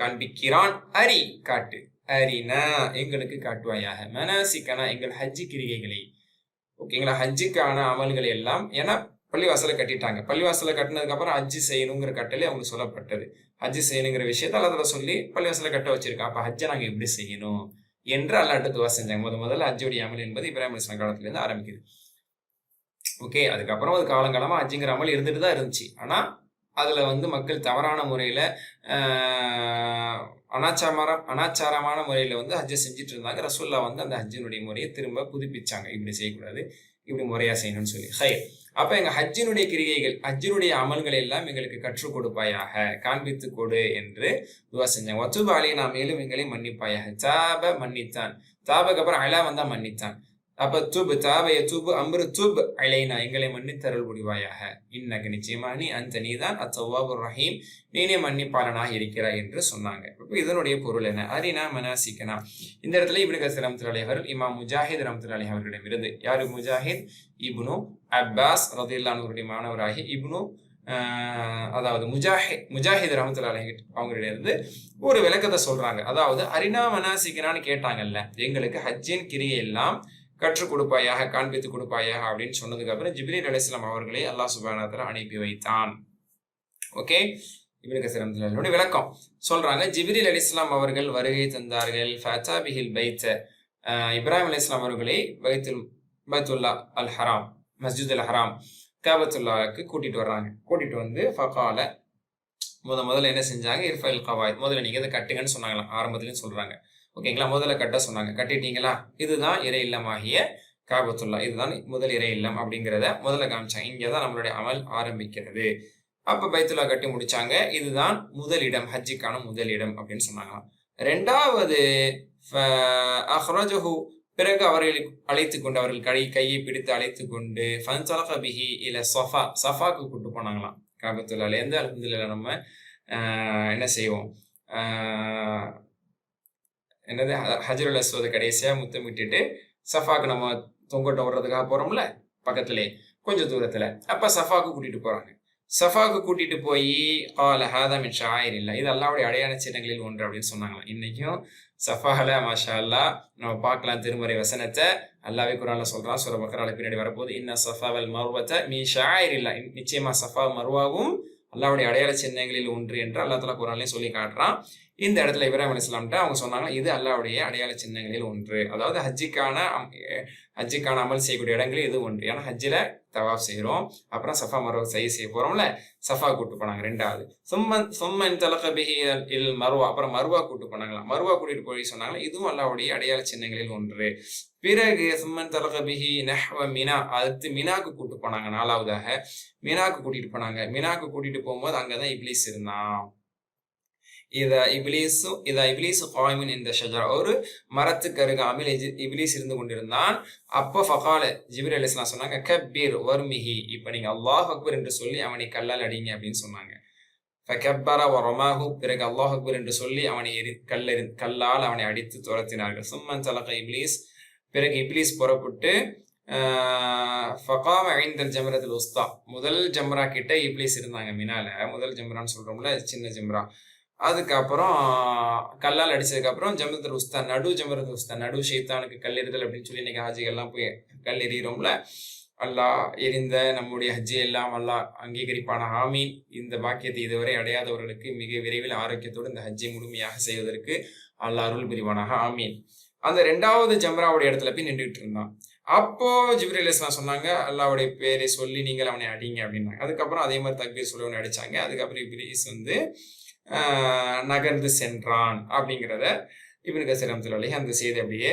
காண்பிக்கிறான், அரி காட்டு, அரினா எங்களுக்கு காட்டுவாயாக. மனாசிக்கனா, எங்கள் ஹஜ்ஜி கிரிகைகளை, ஓகேங்களா, ஹஜ்ஜுக்கான அமல்களை எல்லாம், ஏன்னா பள்ளிவாசலை கட்டிட்டாங்க, பள்ளிவாசலை கட்டினதுக்கு அப்புறம் ஹஜ்ஜி செய்யணுங்கிற கட்டளை அவங்களுக்கு சொல்லப்பட்டது. ஹஜ்ஜி செய்யணுங்கிற விஷயத்த அல்லாஹ் சொல்லி பள்ளிவாசலை கட்ட வச்சிருக்கான். அப்ப ஹஜ்ஜை நாங்க எப்படி செய்யணும் என்று அல்லாஹ்ட்ட துவா செஞ்சாங்க. முதல்ல ஹஜ்ஜுடைய அமல் என்பது இப்ராஹிம் அலைஹிஸ்ஸலாம் காலத்துல இருந்து ஆரம்பிக்குது. ஓகே, அதுக்கப்புறம் அது காலங்காலமா ஹஜ்ஜுங்கிற அமல் இருந்துட்டு தான் இருந்துச்சு. ஆனா அதுல வந்து மக்கள் தவறான முறையில அனாச்சாரமான முறையில வந்து ஹஜ்ஜை செஞ்சுட்டு இருந்தாங்க. ரசூலுல்லாஹ் வந்து அந்த ஹஜ்ஜினுடைய முறையை திரும்ப புதுப்பிச்சாங்க. இப்படி செய்யக்கூடாது, இப்படி முறையா செய்யணும்னு சொல்லி. ஹைர். அப்ப எங்க ஹஜ்ஜினுடைய கிரிகைகள், ஹஜ்ஜினுடைய அமல்கள் எல்லாம் எங்களுக்கு கற்றுக் கொடுப்பாயாக, காண்பித்து கொடு என்று துவா செஞ்சாங்க. வத்துப அலைனா, மேலும் எங்களை மன்னிப்பாயாக. தாப, மன்னித்தான். தாபக்கு அப்புறம் அலா வந்தா மன்னித்தான். அப்ப துப், தாப யதுபு அம்ரு துப் அலைனா, எங்களை மன்னித்தருள் புரிவாயாக. இன்னக, நிச்சயமா நீ, அந்த நீதான் அத்தவ்வாபுர் ரஹீம், நீனே மன்னிப்பாளனாக இருக்கிறாய் என்று சொன்னாங்க. இப்ப இதனுடைய பொருள் என்ன? அரினா மனாசிக்கனா. இந்த இடத்துல இப்னு கஸீர் ரஹ்மத்துல்லாஹி அவர்கள் இமாம் முஜாஹித் ரஹ்மத்துல்லாஹி அவர்களிடமிருந்து, யாரு முஜாஹித்? இப்னு அப்பாஸ் ரலியல்லாஹு அன்ஹுடைய மாணவராகிய இப்னு அதாவது முஜாஹித் ரஹ்மத்துல்லாஹி அவங்களிடமிருந்து ஒரு விளக்கத்தை சொல்றாங்க. அதாவது அரினா மனாசிக்கனான்னு கேட்டாங்கல்ல, எங்களுக்கு ஹஜ்ஜின் கிரியை எல்லாம் கற்றுக் கொடுப்பாயாக, காண்பித்து கொடுப்பாயாக அப்படின்னு சொன்னதுக்கு அப்புறம் ஜிப்ரீல் அலைஹிஸ்ஸலாம் அவர்களை அல்லாஹ் சுப்ஹானஹு வ தஆலா அனுப்பி வைத்தான். ஓகே, இப்னு கஸீர் ரஹ்மத்துல்லாஹி விளக்கம் சொல்றாங்க. ஜிப்ரீல் அலைஹிஸ்ஸலாம் அவர்கள் வருகை தந்தார்கள். ஃபஅதா பிஹில் பைத், இப்ராஹிம் அலைஹிஸ்ஸலாம் அவர்களை பைத்துல்லா அல் ஹராம், மஸ்ஜித் அல் ஹராம், காபத்துல்லாஹ்க்கு கூட்டிட்டு வர்றாங்க. கூட்டிட்டு வந்து ஃபகால, முதல்ல என்ன செஞ்சாங்க? இர்ஃபல் கவாயித், முதல்ல நீங்க இதை கட்டுங்கன்னு சொன்னாங்களாம். ஆரம்பத்துலயும் சொல்றாங்க. ஓகேங்களா, முதல்ல கட்ட சொன்னாங்க. கட்டிட்டீங்களா? இதுதான் இறை இல்லமாகிய காபத்துல்லா, இதுதான் முதல் இறை இல்லம் அப்படிங்கிறத முதல்ல காமிச்சாங்க. இங்கதான் நம்மளுடைய அமல் ஆரம்பிக்கிறது. அப்ப பைத்துல்லா கட்டி முடிச்சாங்க. இதுதான் முதலிடம், ஹஜ்ஜிக்கான முதலிடம் அப்படின்னு சொன்னாங்களாம். ரெண்டாவது அஹ்ரஜஹு, பிறகு அவர்களை அழைத்து கொண்டு, அவர்கள் கையை பிடித்து அழைத்து கொண்டு ஃபன்ஸலக பிஹி இல ஸஃபா, ஸஃபாக்கு கூட்டு போனாங்களாம். காபத்துல்லால இருந்து அல்ஹம்துலில்லாஹ் நம்ம என்ன செய்வோம், என்னது, ஹஜ்ருல் அஸ்வத் கடைசியா முத்தமிட்டுட்டு சஃபாக்கு நம்ம தொங்கோட்ட ஓடுறதுக்காக போறோம்ல, பக்கத்திலே கொஞ்சம் தூரத்துல. அப்ப சஃபாக்கு கூட்டிட்டு போறாங்க. சஃபாக்கு கூட்டிட்டு போய் கால ஹாதா மின் ஷாயிரில்லாஹ், இது அல்லாஹ்வுடைய அடையாள சின்னங்களில் ஒன்று அப்படின்னு சொன்னாங்களாம். இன்னைக்கும் சஃபால மாஷா அல்லாஹ் நம்ம பார்க்கலாம் திருமறை வசனத்தை. அல்லாஹ்வே குர்ஆன்ல சொல்றான், சூரா பக்ரால பின்னாடி வரப்போகுது, இன்ன ஸஃபா வல் மர்வத மின் ஷாயிரில்லாஹ், நிச்சயமா சஃபா மர்வாவும் அல்லாஹ்வுடைய அடையாள சின்னங்களில் ஒன்று என்று அல்லாஹ் தஆலா குர்ஆன்லயே சொல்லி காட்டுறான். இந்த இடத்துல இப்ராஹிம் அலைஹிஸ்ஸலாம்ட்ட அவங்க சொன்னாங்க, இது அல்லாஹ்வுடைய அடையாள சின்னங்களில் ஒன்று. அதாவது ஹஜ்ஜிக்கான அமல் செய்யக்கூடிய இடங்களில் இது ஒன்று. ஏன்னா ஹஜ்ஜில தவாஃப் செய்கிறோம், அப்புறம் சஃபா மர்வா செய்ய போறோம்ல, சஃபா கூட்டு போனாங்க. ரெண்டாவது சும்மன் தலக பிஹி இல் மர்வா, அப்புறம் மர்வா கூட்டு போனாங்களாம். மர்வா கூட்டிட்டு போய் சொன்னாங்களா, இதுவும் அல்லாஹ்வுடைய அடையாள சின்னங்களில் ஒன்று. பிறகு சும்மன் தலக பிஹி நஹ்வ மினா, அடுத்து மினாக்கு கூட்டு போனாங்க. நாலாவதாக மினாக்கு கூட்டிட்டு போனாங்க. மினாக்கு கூட்டிட்டு போகும்போது அங்கதான் இப்லீஸ் இருந்தான். இதா இப்லீஸ் காயிமுன் இந்த ஷஜரா, ஒரு மரத்துக்கு அருகாமையில் இப்லீஸ் இருந்து கொண்டிருந்தான். அப்போ ஃபகால, ஜிப்ரீல் அலைஹிஸ்ஸலாம் சொன்னாங்க, கப்பீர் வர்மிஹி, இப்ப நீங்க அல்லாஹ் அக்பர் என்று சொல்லி அவனை கல்லால் அடிங்க அப்படின்னு சொன்னாங்க. ஃபகப்பர வரமாஹு, பிறகு அல்லாஹ் அக்பர் என்று சொல்லி அவனை கல்லால் அவனை அடித்து துரத்தினார்கள். சும்மன் தலக இப்லீஸ், பிறகு இப்லீஸ் புறப்பட்டு ஃபகாம ஐந்தல் ஜம்ரத்துல் உஸ்தா, முதல் ஜம்ரா கிட்ட இப்லீஸ் இருந்தாங்க. மினால முதல் ஜம்ரான்னு சொல்றோம்ல, சின்ன ஜம்ரா. அதுக்கப்புறம் கல்லால் அடிச்சதுக்கு அப்புறம் ஜம்ரத்துல் உஸ்தா, ஜம்ரத்துல் உஸ்தா, ஷைத்தானுக்கு கல் எறிதல் அப்படின்னு சொல்லி இன்னைக்கு ஹாஜிகள்லாம் போய் கல் எறிகிறோம்ல. அல்லாஹ் எரிந்த நம்முடைய ஹஜ்ஜி எல்லாம் அல்லாஹ் அங்கீகரிப்பான. ஆமீன். இந்த பாக்கியத்தை இதுவரை அடையாதவர்களுக்கு மிக விரைவில் ஆரோக்கியத்தோடு இந்த ஹஜ்ஜை முழுமையாக செய்வதற்கு அல்லாஹ் அருள் புரிவானாக. ஆமீன். அந்த ரெண்டாவது ஜம்ராவுடைய இடத்துல போய் நின்றுட்டு இருந்தான். அப்போ ஜிப்ரீல் அலைஹிஸ்ஸலாம் சொன்னாங்க, அல்லாஹ்வுடைய பேரை சொல்லி நீங்கள் அவனை அடிங்க அப்படின்னாங்க. அதுக்கப்புறம் அதே மாதிரி தக்பீர் சொல்லி அவனை அடிச்சாங்க. அதுக்கப்புறம் இப்லீஸ் வந்து நகர்ந்து சென்றான் அப்படிங்கிறத இப்னு கஸீர் ரஹ்மத்துல்லாஹி அந்த செய்தி அப்படியே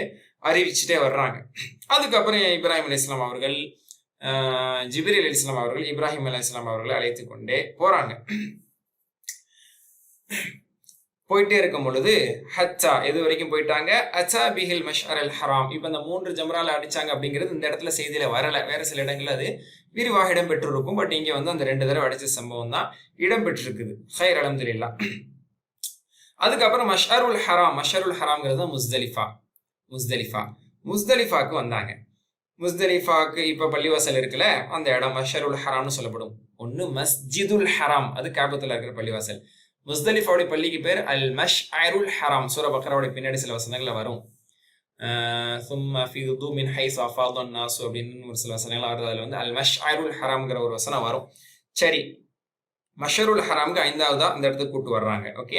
அறிவிச்சுட்டே வர்றாங்க. அதுக்கப்புறம் இப்ராஹிம் அலைஹிஸ்ஸலாம் அவர்கள், ஜிப்ரீல் அலைஹிஸ்ஸலாம் அவர்கள் இப்ராஹிம் அலைஹிஸ்ஸலாம் அவர்களை அழைத்து கொண்டே போறாங்க. போயிட்டே இருக்கும் பொழுது ஹச்சா, எது வரைக்கும் போயிட்டாங்க? அச்சா பிஹில் மஷ்அர் அல் ஹராம். இப்ப இந்த 3 ஜம்ரால அடிச்சாங்க அப்படிங்கிறது இந்த இடத்துல செய்தியில வரல. வேற சில இடங்கள்ல அது விரிவாக இடம்பெற்றிருக்கும். பட் இங்க வந்து அந்த 2 தடவை அடிச்ச சம்பவம் தான் இடம்பெற்றிருக்குது. ஹைர், அல்ஹம்துலில்லாஹ். அதுக்கப்புறம் மஷ்அருல் ஹராம்ங்கிறது தான் முஸ்தலிஃபாக்கு வந்தாங்க. முஸ்தலிஃபாக்கு இப்ப பள்ளிவாசல் இருக்குல்ல, அந்த இடம் மஷ்அருல் ஹராம்னு சொல்லப்படும். ஒண்ணு மஸ்ஜிதுல் ஹராம், அது காபத்துல இருக்கிற பள்ளிவாசல். முஸ்தலிஃபாவுடைய பள்ளிக்கு பேர் அல் மஷ்அருல் ஹராம். சூரா பக்ராவுடைய பின்னாடி சில வசனங்கள்ல வரும். சும்ம ஃபிது மின் ஹைஸ் அஃபாதன் நாசு அப்படின்னு ஒரு சில வசனங்கள் வருது. அதில் வந்து அல் மஷ்அருல் ஹராம்ங்கிற ஒரு வசனம் வரும். சரி, மஷ்அருல் ஹராம்க்கு 5வதா அந்த இடத்துக்கு கூட்டு வர்றாங்க. ஓகே,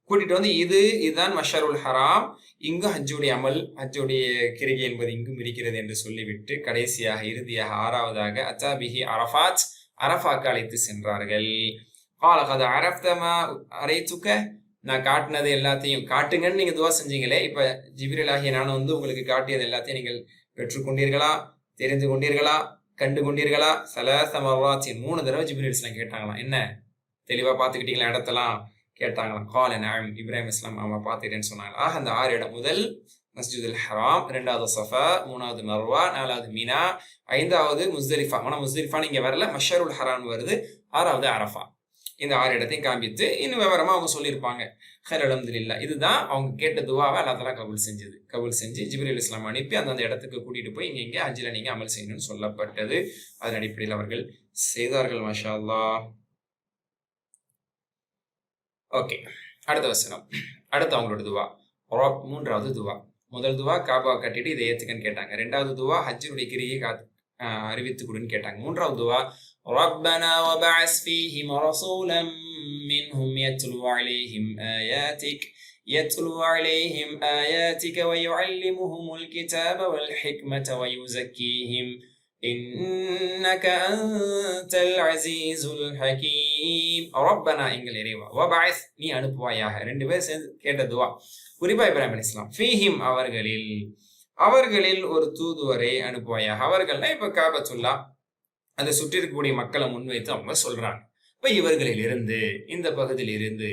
கூட்டிட்டு வந்து இதுதான் மஷ்அருல் ஹராம், இங்கு ஹஜ்ஜுடைய அமல், ஹஜ்ஜுடைய கிரிகை என்பது இங்கும் இருக்கிறது என்று சொல்லிவிட்டு கடைசியாக இறுதியாக 6வதாக அத்தாபிஹி அரஃபாத், அரஃபாக்கு அழைத்து சென்றார்கள். கால கத அரஃப்தமா அரைத்துக்க, நான் காட்டினது எல்லாத்தையும் காட்டுங்கன்னு நீங்க துவா செஞ்சீங்களே, இப்ப ஜிப்ரீல் ஆகிய நான் வந்து உங்களுக்கு காட்டியது எல்லாத்தையும் நீங்கள் பெற்றுக்கொண்டீர்களா, தெரிந்து கொண்டீர்களா, கண்டு கொண்டீர்களா? சலாச மர்ராத்தின் 3 தடவை ஜிப்ரீல் இஸ்லாம் கேட்டாங்களாம். என்ன தெளிவா பார்த்துக்கிட்டீங்களா இடத்தெல்லாம் கேட்டாங்களாம். கால நஅம், இப்ராஹிம் இஸ்லாம் ஆமா பார்த்துக்கிட்டேன்னு சொன்னாங்க. ஆக அந்த 6 இடம், முதல் மஸ்ஜிதுல் ஹராம், 2வது சஃபா, 3வது மர்வா, 4வது மினா, 5வது முஸ்தலிஃபா. ஆனா முஸ்தலிஃபான்னு இங்க வரல, மஷருல் ஹராம் வருது. 6வது அரஃபா. இந்த 6 இடத்தையும் காண்பித்து இன்னும் விவரமா அவங்க சொல்லியிருப்பாங்க. ஹைர் அல்ஹம்துலில்லாஹ். இதுதான் அவங்க கேட்ட துவாவை அல்லாஹ் தஆலா கபூல் செஞ்சு ஜிப்ரீல் இஸ்லாம் அனுப்பி அந்த இடத்துக்கு கூட்டிட்டு போய் இங்க ஹஜ்ல நீங்க அமல் செய்யணும்னு சொல்லப்பட்டது. அதன் அடிப்படையில் அவர்கள் செய்தார்கள். மாஷா அல்லாஹ். ஓகே, அடுத்த வசனம். அடுத்து அவங்களோட துவா. 3வது துவா. முதல் துவா காபா கட்டிட்டு இதை ஏத்துக்கன்னு கேட்டாங்க. 2வது துவா ஹஜ்ஜுடைய கிரியை அறிவித்து கொடுன்னு கேட்டாங்க. 3வது துவா ரப்பனா வபஅஸ் ஃபீஹிம் ரசூலன் மின்ஹும் يتلو عليهم آياتك ويعلمهم الكتاب والحكمة ويزكيهم إنك أنت العزيز الحكيم. ربنا எங்கள் இறைவா, வபஅஸ் நீ அனுப்புவாயாக. 2 பேர் சேர்ந்து கேட்ட துவா. குறிப்பா இப்ராஹிம் அலைஹிஸ்ஸலாம், ஃபீஹிம் அவர்களில் ஒரு தூதுவரை அனுப்புவாயாக. அவர்கள்னா இப்ப காபத்துல்லா, அதை சுற்றி இருக்கக்கூடிய மக்களை முன்வைத்து அவங்க சொல்றாங்க. இப்ப இவர்களில் இருந்து, இந்த பகுதியில் இருந்து,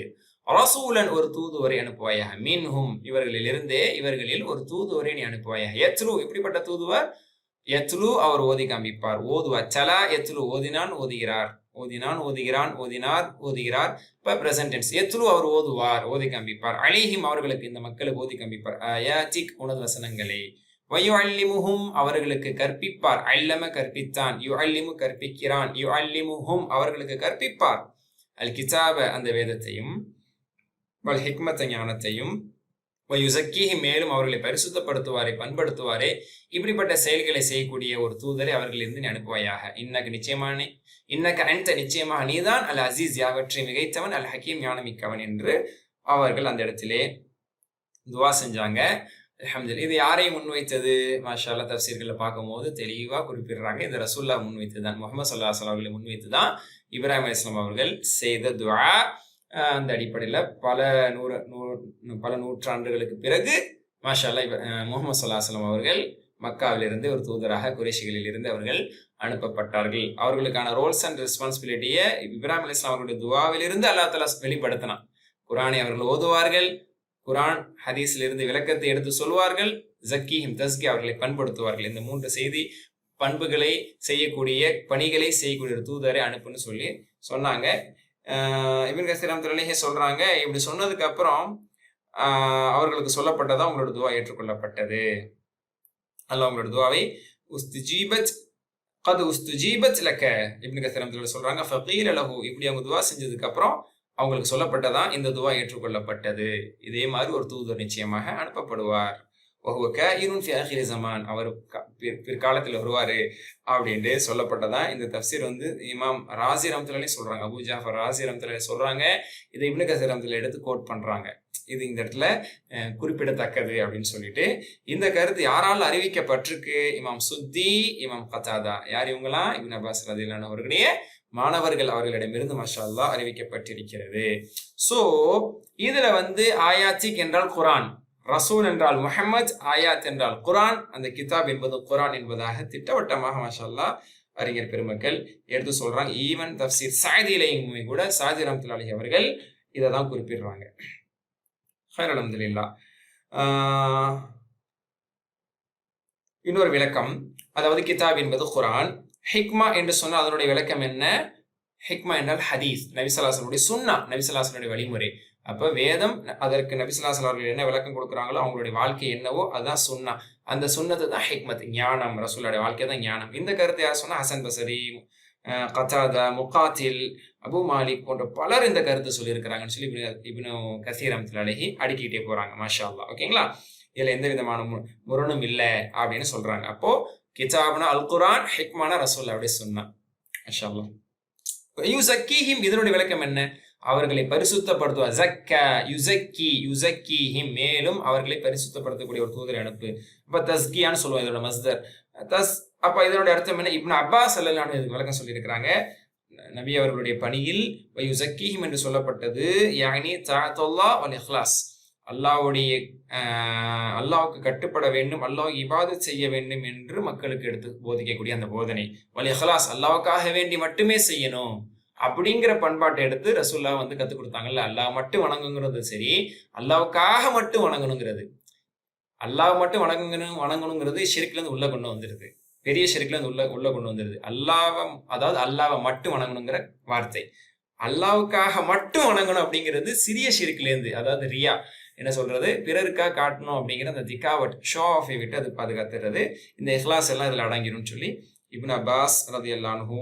ரசூலன் ஒரு தூதுவரை அனுப்புவாயாக. மின்ஹும் இவர்களில் ஒரு தூதுவரை நீ அனுப்புவாயாக. யத்லு இப்படிப்பட்ட தூதுவர், யத்லு அவர் ஓதி காண்பிப்பார், ஓதுவார். சலா யத்லு ஓதினான் ஓதுகிறார், ஓதுகிறார். இப்ப பிரசன்ட் டென்ஸ். யத்லு அவர் ஓதுவார், ஓதி காண்பிப்பார். அலைஹிம் அவர்களுக்கு, இந்த மக்களுக்கு ஓதி காண்பிப்பார். ஆயாத்திக் உனது வசனங்களை. வயுஅல்லிமுஹும் அவர்களுக்கு கற்பிப்பார். அல்லம கற்பித்தான், யுஅல்லிமு கற்பிக்கிறான், யுஅல்லிமுஹும் அவர்களுக்கு கற்பிப்பார். அல் கிதாப அந்த வேதத்தையும், வல் ஹிக்மத்த ஞானத்தையும், வயுஸக்கீஹிம் மேலும் அவர்களை பரிசுத்தப்படுத்துவாரே, பண்படுத்துவாரே. இப்படிப்பட்ட செயல்களை செய்யக்கூடிய ஒரு தூதரை அவர்களிருந்து நீ அனுப்புவாயாக. இன்னக்க அன்த நிச்சயமாக நீதான் அல் அசீஸ் யாவற்றை மிகைத்தவன், அல் ஹக்கீம் ஞானமிக்கவன் என்று அவர்கள் அந்த இடத்திலே துவா செஞ்சாங்க. அல்ஹம்துலில்லாஹ். இது யாரை முன்வைத்தது? மாஷா அல்லாஹ் தஃப்சீர்களை பார்க்கும்போது தெளிவா குறிப்பிடுறாங்க, இது ரசூலுல்லாஹ் முன்வைத்து தான், முஹம்மது ஸல்லல்லாஹு அலைஹி வஸல்லம் அவர்களை முன்வைத்து தான் இப்ராஹிம் அலைஹிஸ்ஸலாம் அவர்கள் செய்த துஆ. அந்த அடிப்படையில் பல நூற்றாண்டுகளுக்கு பிறகு மாஷா அல்லாஹ் முஹம்மது ஸல்லல்லாஹு அலைஹி வஸல்லம் அவர்கள் மக்காவிலிருந்து ஒரு தூதராக குறைஷிகளில் இருந்து அவர்கள் அனுப்பப்பட்டார்கள். அவர்களுக்கான ரோல்ஸ் அண்ட் ரெஸ்பான்சிபிலிட்டியை இப்ராஹிம் அலைஹிஸ்ஸலாம் அவர்களுடைய துஆவிலிருந்து அல்லாஹ் தஆலா வெளிப்படுத்தினான். குர்ஆனை அவர்கள் ஓதுவார்கள், குர்ஆன் ஹதீஸில் இருந்து விளக்கத்தை எடுத்து சொல்வார்கள், ஜக்கீஹிம் தஸ்கி அவர்களை பண்படுத்துவார்கள். இந்த 3 செய்தி பண்புகளை செய்யக்கூடிய, பணிகளை செய்யக்கூடிய ஒரு தூதரை அனுப்புன்னு சொன்னாங்க. இப்னு கஸீர் ரஹ்மத்துல்லாஹி சொல்றாங்க, இப்படி சொன்னதுக்கு அப்புறம் அவர்களுக்கு சொல்லப்பட்டதா உங்களோட துவா ஏற்றுக்கொள்ளப்பட்டது. அல்லாஹ் உங்களோட துவாவை உஸ்துஜீபத் லக. இப்னு கஸீர் ரஹ்மத்துல்லாஹி சொல்றாங்க, ஃபகீல லஹு இப்படி அவங்க துவா செஞ்சதுக்கு அப்புறம் அவங்களுக்கு சொல்லப்பட்டதான் இந்த துவா ஏற்றுக்கொள்ளப்பட்டது. இதே மாதிரி ஒரு தூதர் நிச்சயமாக அனுப்பப்படுவார். அவர் பிற்காலத்தில் வருவாரு அப்படின்ட்டு சொல்லப்பட்டதான் இந்த தஃப்சீர் வந்து இமாம் ராஸி ரஹ்மத்துல்லாஹி சொல்றாங்க, அபூ ஜாஃபர் ராஸி ரஹ்மத்துல்லாஹி சொல்றாங்க. இதை இப்னு கஸீர் ரஹ்மத்துல்லாஹி எடுத்து கோட் பண்றாங்க. இது இந்த இடத்துல குறிப்பிடத்தக்கது அப்படின்னு சொல்லிட்டு, இந்த கருத்து யாரால் அறிவிக்கப்பட்டிருக்கு? இமாம் சுத்தி, இமாம் கத்தாதா. யார் இவங்களாம்? இப்னு அப்பாஸ் ரலியல்லாஹு அன்ஹு அவர்களுடைய மாணவர்கள், அவர்களிடமிருந்து மாஷா அல்லாஹ் அறிவிக்கப்பட்டிருக்கிறது. சோ இதுல வந்து ஆயாத்திக் என்றால் குர்ஆன், ரசூல் என்றால் முஹம்மத், ஆயாத் என்றால் குர்ஆன், அந்த கிதாப் என்பது குர்ஆன் என்பதாக திட்டவட்டமாக மாஷா அல்லாஹ் அறிஞர் பெருமக்கள் எடுத்து சொல்றாங்க. ஈவன் தஃப்சீர் சாதியிலையுமே கூட சாதி ரஹ்மத்துல்லாஹி அலைஹி அவர்கள் இதை தான் குறிப்பிடுறாங்க. ஹைர் அல்ஹம்துலில்லாஹ். இன்னொரு விளக்கம், அதாவது கிதாப் என்பது குர்ஆன், ஹிக்மா என்று சொன்னால் அதனுடைய விளக்கம் என்ன? ஹிக்மா என்றால் ஹதீஸ், நபி ஸல்லல்லாஹு அலைஹி வஸல்லம் சுன்னா, நபி ஸல்லல்லாஹு அலைஹி வஸல்லம் வழிமுறை. அப்ப வேதம், அதற்கு நபி ஸல்லல்லாஹு அலைஹி வஸல்லம் என்ன விளக்கம் கொடுக்குறாங்களோ, அவங்களுடைய வாழ்க்கை என்னவோ அதுதான் சுன்னா. அந்த சுன்னத்து தான் ஹிக்மத், ஞானம். ரசூலுடைய வாழ்க்கை தான் ஞானம். இந்த கருத்தை யார் சொன்னா? ஹசன் பஸரி, கத்தாதா, முகாத்தில், அபு மாலிக் போன்ற பலர் இந்த கருத்தை சொல்லியிருக்கிறாங்கன்னு சொல்லி இப்னு கஸீர் ரஹ்மத்துல்லாஹி அலைஹி அடுக்கிட்டே போறாங்க. மாஷா அல்லாஹ். ஓகேங்களா? இதுல எந்த விதமான முரணும் இல்லை அப்படின்னு சொல்றாங்க. அப்போ கிதாப்னா அல் குர்ஆன், ஹிக்மானா ரசூலுல்லாஹ்வுடைய சுன்னா. மாஷா அல்லாஹ். யுஸக்கீஹிம் இதனுடைய விளக்கம் என்ன? அவர்களை பரிசுத்தப்படுத்துவார். ஸக்கா யுஸக்கீஹிம் மேலும் அவர்களை பரிசுத்தப்படுத்தக்கூடிய ஒரு தூதரை அனுப்பு. அப்ப தஸ்கியான்னு சொல்லுவோம் இதோட மஸ்தர். அப்ப இதனுடைய அர்த்தம் என்ன? இப்னு அப்பாஸ் ரலியல்லாஹு அன்ஹு இதுக்கு விளக்கம் சொல்லியிருக்கிறாங்க. நபி அவர்களுடைய பணியில் வயுஸக்கீஹிம் என்று சொல்லப்பட்டது. யானி தஅத்துல்லாஹ் வல் இக்லாஸ், அல்லாஹ்வுடைய அல்லாஹ்வுக்கு கட்டுப்பட வேண்டும், அல்லாஹ் இபாதத் செய்ய வேண்டும் என்று மக்களுக்கு எடுத்து போதிக்கக்கூடிய அந்த போதனை. வல் இக்லாஸ், அல்லாஹ்வுக்காக வேண்டி மட்டுமே செய்யணும் அப்படிங்கிற பண்பாட்டை எடுத்து ரசூலுல்லாஹ் வந்து கற்றுக் கொடுத்தாங்கல்ல. அல்லாஹ் மட்டும் வணங்குங்கிறது சரி, அல்லாஹ்வுக்காக மட்டும் வணங்கணுங்கிறது, அல்லாஹ் மட்டும் வணங்கணுங்கிறது ஷிர்க்ல இருந்து உள்ள கொண்டு வந்துருது, பெரிய ஷிர்க்ல இருந்து உள்ள கொண்டு வந்துருது. அதாவது அல்லாஹ்வை மட்டும் வணங்கணுங்கிற வார்த்தை, அல்லாஹ்வுக்காக மட்டும் வணங்கணும் அப்படிங்கிறது சிறிய ஷிர்க்ல இருந்து, அதாவது ரியா என்ன சொல்றது, பிறருக்காக காட்டணும் அப்படிங்கிற அந்த திகாவட் ஷோ ஆஃபை விட்டு அது பாதுகாத்துறது. இந்த இஹ்லாஸ் எல்லாம் இதுல அடங்கிடும் சொல்லி இப்னு அப்பாஸ் ரலியல்லாஹு அன்ஹு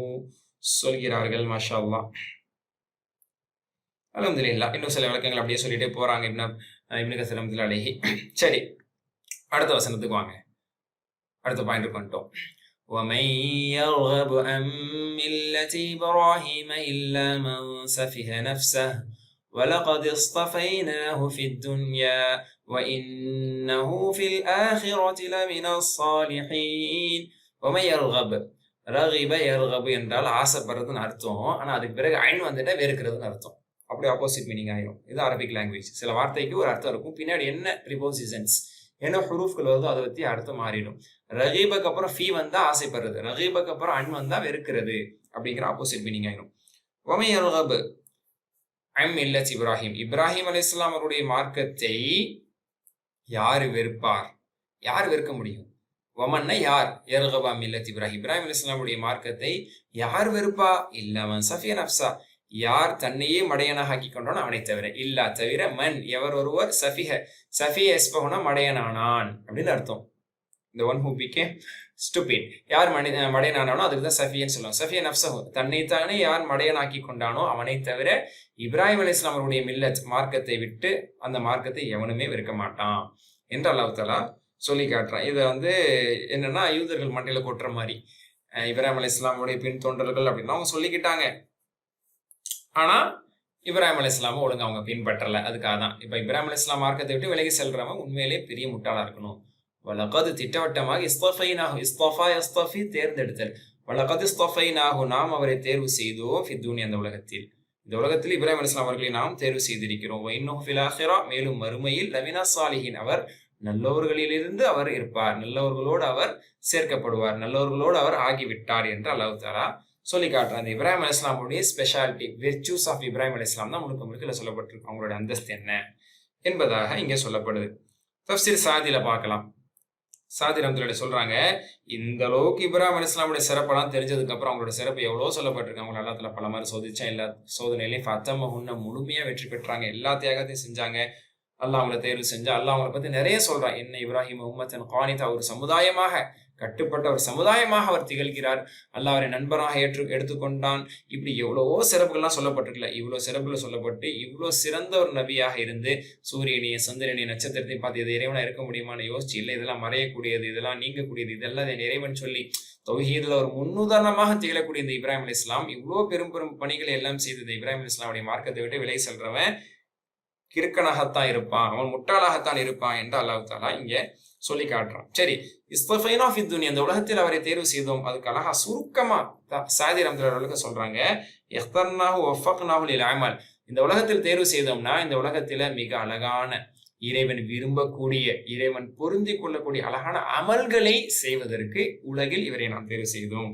சொல்கிறார்கள். மாஷா அல்லாஹ், அல்ஹம்துலில்லாஹ். இன்னும் சில விளக்கங்கள் அப்படியே சொல்லிட்டே போறாங்க இப்னு கஸீர் ரஹ்மத்துல்லாஹி அலைஹி. சரி, அடுத்த வசனத்துக்கு வாங்க. அடுத்த பாயிண்ட் வந்துட்டோம். وَمَن يَرْغَبُ عَن مِّلَّةِ إِبْرَاهِيمَ إِلَّا مَن سَفِهَ نَفْسَهُ وَلَقَدِ اصْطَفَيْنَاهُ فِي الدُّنْيَا وَإِنَّهُ فِي الْآخِرَةِ لَمِنَ الصَّالِحِينَ. وَمَن يَرْغَبُ, ரகிப யர்கபு என்றால் ஆசைப்படுறதுன்னு அர்த்தம். ஆனா அதுக்கு பிறகு ஐன் வந்துட்டா வெறுக்கிறதுன்னு அர்த்தம். அப்படி ஆப்போசிட் மீனிங் ஆயிரும். இது அரபிக் லாங்குவேஜ். சில வார்த்தைக்கு ஒரு அர்த்தம் இருக்கும், பின்னாடி என்ன ப்ரிபோசிஷன்ஸ் என்ன ஹுரூஃப்கள் வருதோ அதை பத்தி அர்த்தம் மாறிடும். ரகீபக்கு அப்புறம் ஃபீ வந்தா ஆசைப்படுறது, ரகீபக்கு அப்புறம் அன் வந்தா வெறுக்கிறது அப்படிங்கிற ஆப்போசிட் மீனிங் ஆயிடும். வமை யர்கபு அன் மில்லத் இப்ராஹிம், இப்ராஹிம் அலைஹிஸ்ஸலாம் அவருடைய மார்க்கத்தை யார் வெறுப்பார், யார் வெறுக்க முடியும்? வமன்னா யார், யர்கபு அன் மில்லத் இப்ராஹிம், இப்ராஹிம் அலைஹிஸ்ஸலாமுடைய மார்க்கத்தை யார் வெறுப்பா? இல்ல மன் சஃபிய நஃப்ஸா, யார் தன்னையே மடையனாக ஆக்கி கொண்டானோ அவனை தவிர, இல்லா தவிர, மன் எவர் ஒருவர், சஃபிய எஸ்பகுனா மடையனானான் அப்படின்னு அர்த்தம். இந்த ஒன் ஹூ பிகேம் ஸ்டூபிட், யார் மடையனானானோ அதுக்கு தான் சஃபியன்னு சொல்லுவாங்க. சஃபிய நஃப்ஸஹு, தன்னைத்தானே யார் மடையனாக்கி கொண்டானோ அவனை தவிர இப்ராஹிம் அலைஹிஸ்ஸலாம் அவருடைய மில்லத் மார்க்கத்தை விட்டு அந்த மார்க்கத்தை எவனுமே வெறுக்க மாட்டான் என்று அல்லாஹ் தஆலா சொல்லி காட்டுறான். இதை வந்து என்னன்னா யூதர்கள் மண்டையில கொட்டுற மாதிரி, இப்ராஹிம் அலைஹிஸ்ஸலாமுடைய பின் தோன்றல்கள் அப்படின்னு அவங்க சொல்லிக்கிட்டாங்க. ஆனா இப்ராஹிம் அலைஹிஸ்ஸலாமை ஒழுங்கு அவங்க பின்பற்றல. அதுக்காக தான் இப்ப இப்ராஹிம் அலைஹிஸ்ஸலாம் மார்க்கத்தை விட்டு விலகி செல்றவன் உண்மையிலே பெரிய முட்டாளா இருக்கணும். வலகது திட்டவட்டமாக இஸ்தஃபைனாஹு, இஸ்தஃபா யஸ்தஃபி தேர்ந்தெடுத்தல், வலகது இஸ்தஃபைனாஹு நாம் அவரை தேர்வு செய்தோம், ஃபி துன்யா அந்த உலகத்தில், இந்த உலகத்தில் இப்ராஹிம் அலைஹிஸ்ஸலாம் அவர்களை நாம் தேர்வு செய்திருக்கிறோம். வ இன்னஹு ஃபில் ஆখিরা, மேலும் மறுமையில் லமினா ஸாலிஹீன், அவர் நல்லவர்களிலிருந்து அவர் இருப்பார், நல்லவர்களோடு அவர் சேர்க்கப்படுவார், நல்லவர்களோடு அவர் ஆகிவிட்டார் என்று அல்லாஹ் தஆலா சொல்லி காட்டுறாங்க. அந்த இப்ராஹிம் அலைஹிஸ்ஸலாமுடைய ஸ்பெஷாலிட்டி, வெர்ச்சூஸ் ஆஃப் இப்ராஹிம் அலைஹிஸ்ஸலாம் தான் முழுக்க சொல்லப்பட்டிருக்கு. அவங்களோட அந்தஸ்து என்ன என்பதாக இங்கே சொல்லப்படுது. தஃப்சீர் சாதியில பார்க்கலாம். சாதி ரஹ்மத்துல்லாஹி சொல்றாங்க, இந்த அளவுக்கு இப்ராஹிம் அலைஹிஸ்ஸலாமுடைய சிறப்பெல்லாம் தெரிஞ்சதுக்கு அப்புறம் அவங்களோட சிறப்பு எவ்வளவு சொல்லப்பட்டிருக்கு. அவங்க அல்லாஹ் தஆலா பல மாதிரி சோதிச்சா, எல்லா சோதனையிலையும் ஃபத்தமஹுன்ன முழுமையா வெற்றி பெற்றாங்க, எல்லா தியாகத்தையும் செஞ்சாங்க. அல்லாஹ் அவங்களை தேர்வு செஞ்சா. அல்லாஹ் அவங்களை பத்தி நிறைய சொல்றான். என்ன இப்ராஹிம் உம்மத்தன் கானிதா, ஒரு சமுதாயமாக கட்டுப்பட்ட ஒரு சமுதாயமாக அவர் திகழ்கிறார், அல்லாஹ் அவரை நண்பராக எடுத்துக்கொண்டான். இப்படி எவ்வளவோ சிறப்புகள்லாம் சொல்லப்பட்டிருக்கல. இவ்வளவு சிறப்புகள் சொல்லப்பட்டு இவ்வளவு சிறந்த ஒரு நபியாக இருந்து சூரியனையும் சந்திரனையும் நட்சத்திரத்தையும் பார்த்து இது இறைவனா இருக்க முடியுமான்னு யோசிச்சு, இல்லை இதெல்லாம் மறையக்கூடியது, இதெல்லாம் நீங்கக்கூடியது, இதெல்லாம் இறைவன் சொல்லி தௌஹீதுல ஒரு முன்னுதாரணமாக திகழக்கூடிய இந்த இப்ராஹிம் அலைஹிஸ்ஸலாம் இவ்வளவு பெரும் பெரும் பணிகளை எல்லாம் செய்து இந்த இப்ராஹிம் அலைஹிஸ்ஸலாமுடைய மார்க்கத்தை விட்டு விலை செல்றவன் கிறுக்கனாகத்தான் இருப்பான், அவன் முட்டாளாகத்தான் இருப்பான் என்று அல்லாஹ் தஆலா இங்க சொல்லி காட்டுறான். சரி, இஸ்தஃபைனா ஃபி துன்யா, இந்த உலகத்தில் அவரை தேர்வு செய்தோம். அதுக்கு அழகா சுருக்கமா சாதி ரஹ்மத்துல்லாஹி சொல்றாங்க, இஹ்தர்னாஹு வஃபக்னாஹு லில் அமல், இந்த உலகத்தில் தேர்வு செய்தோம்னா இந்த உலகத்துல மிக அழகான, இறைவன் விரும்பக்கூடிய, இறைவன் பொருந்தி கொள்ளக்கூடிய அழகான அமல்களை செய்வதற்கு உலகில் இவரை நாம் தேர்வு செய்தோம்.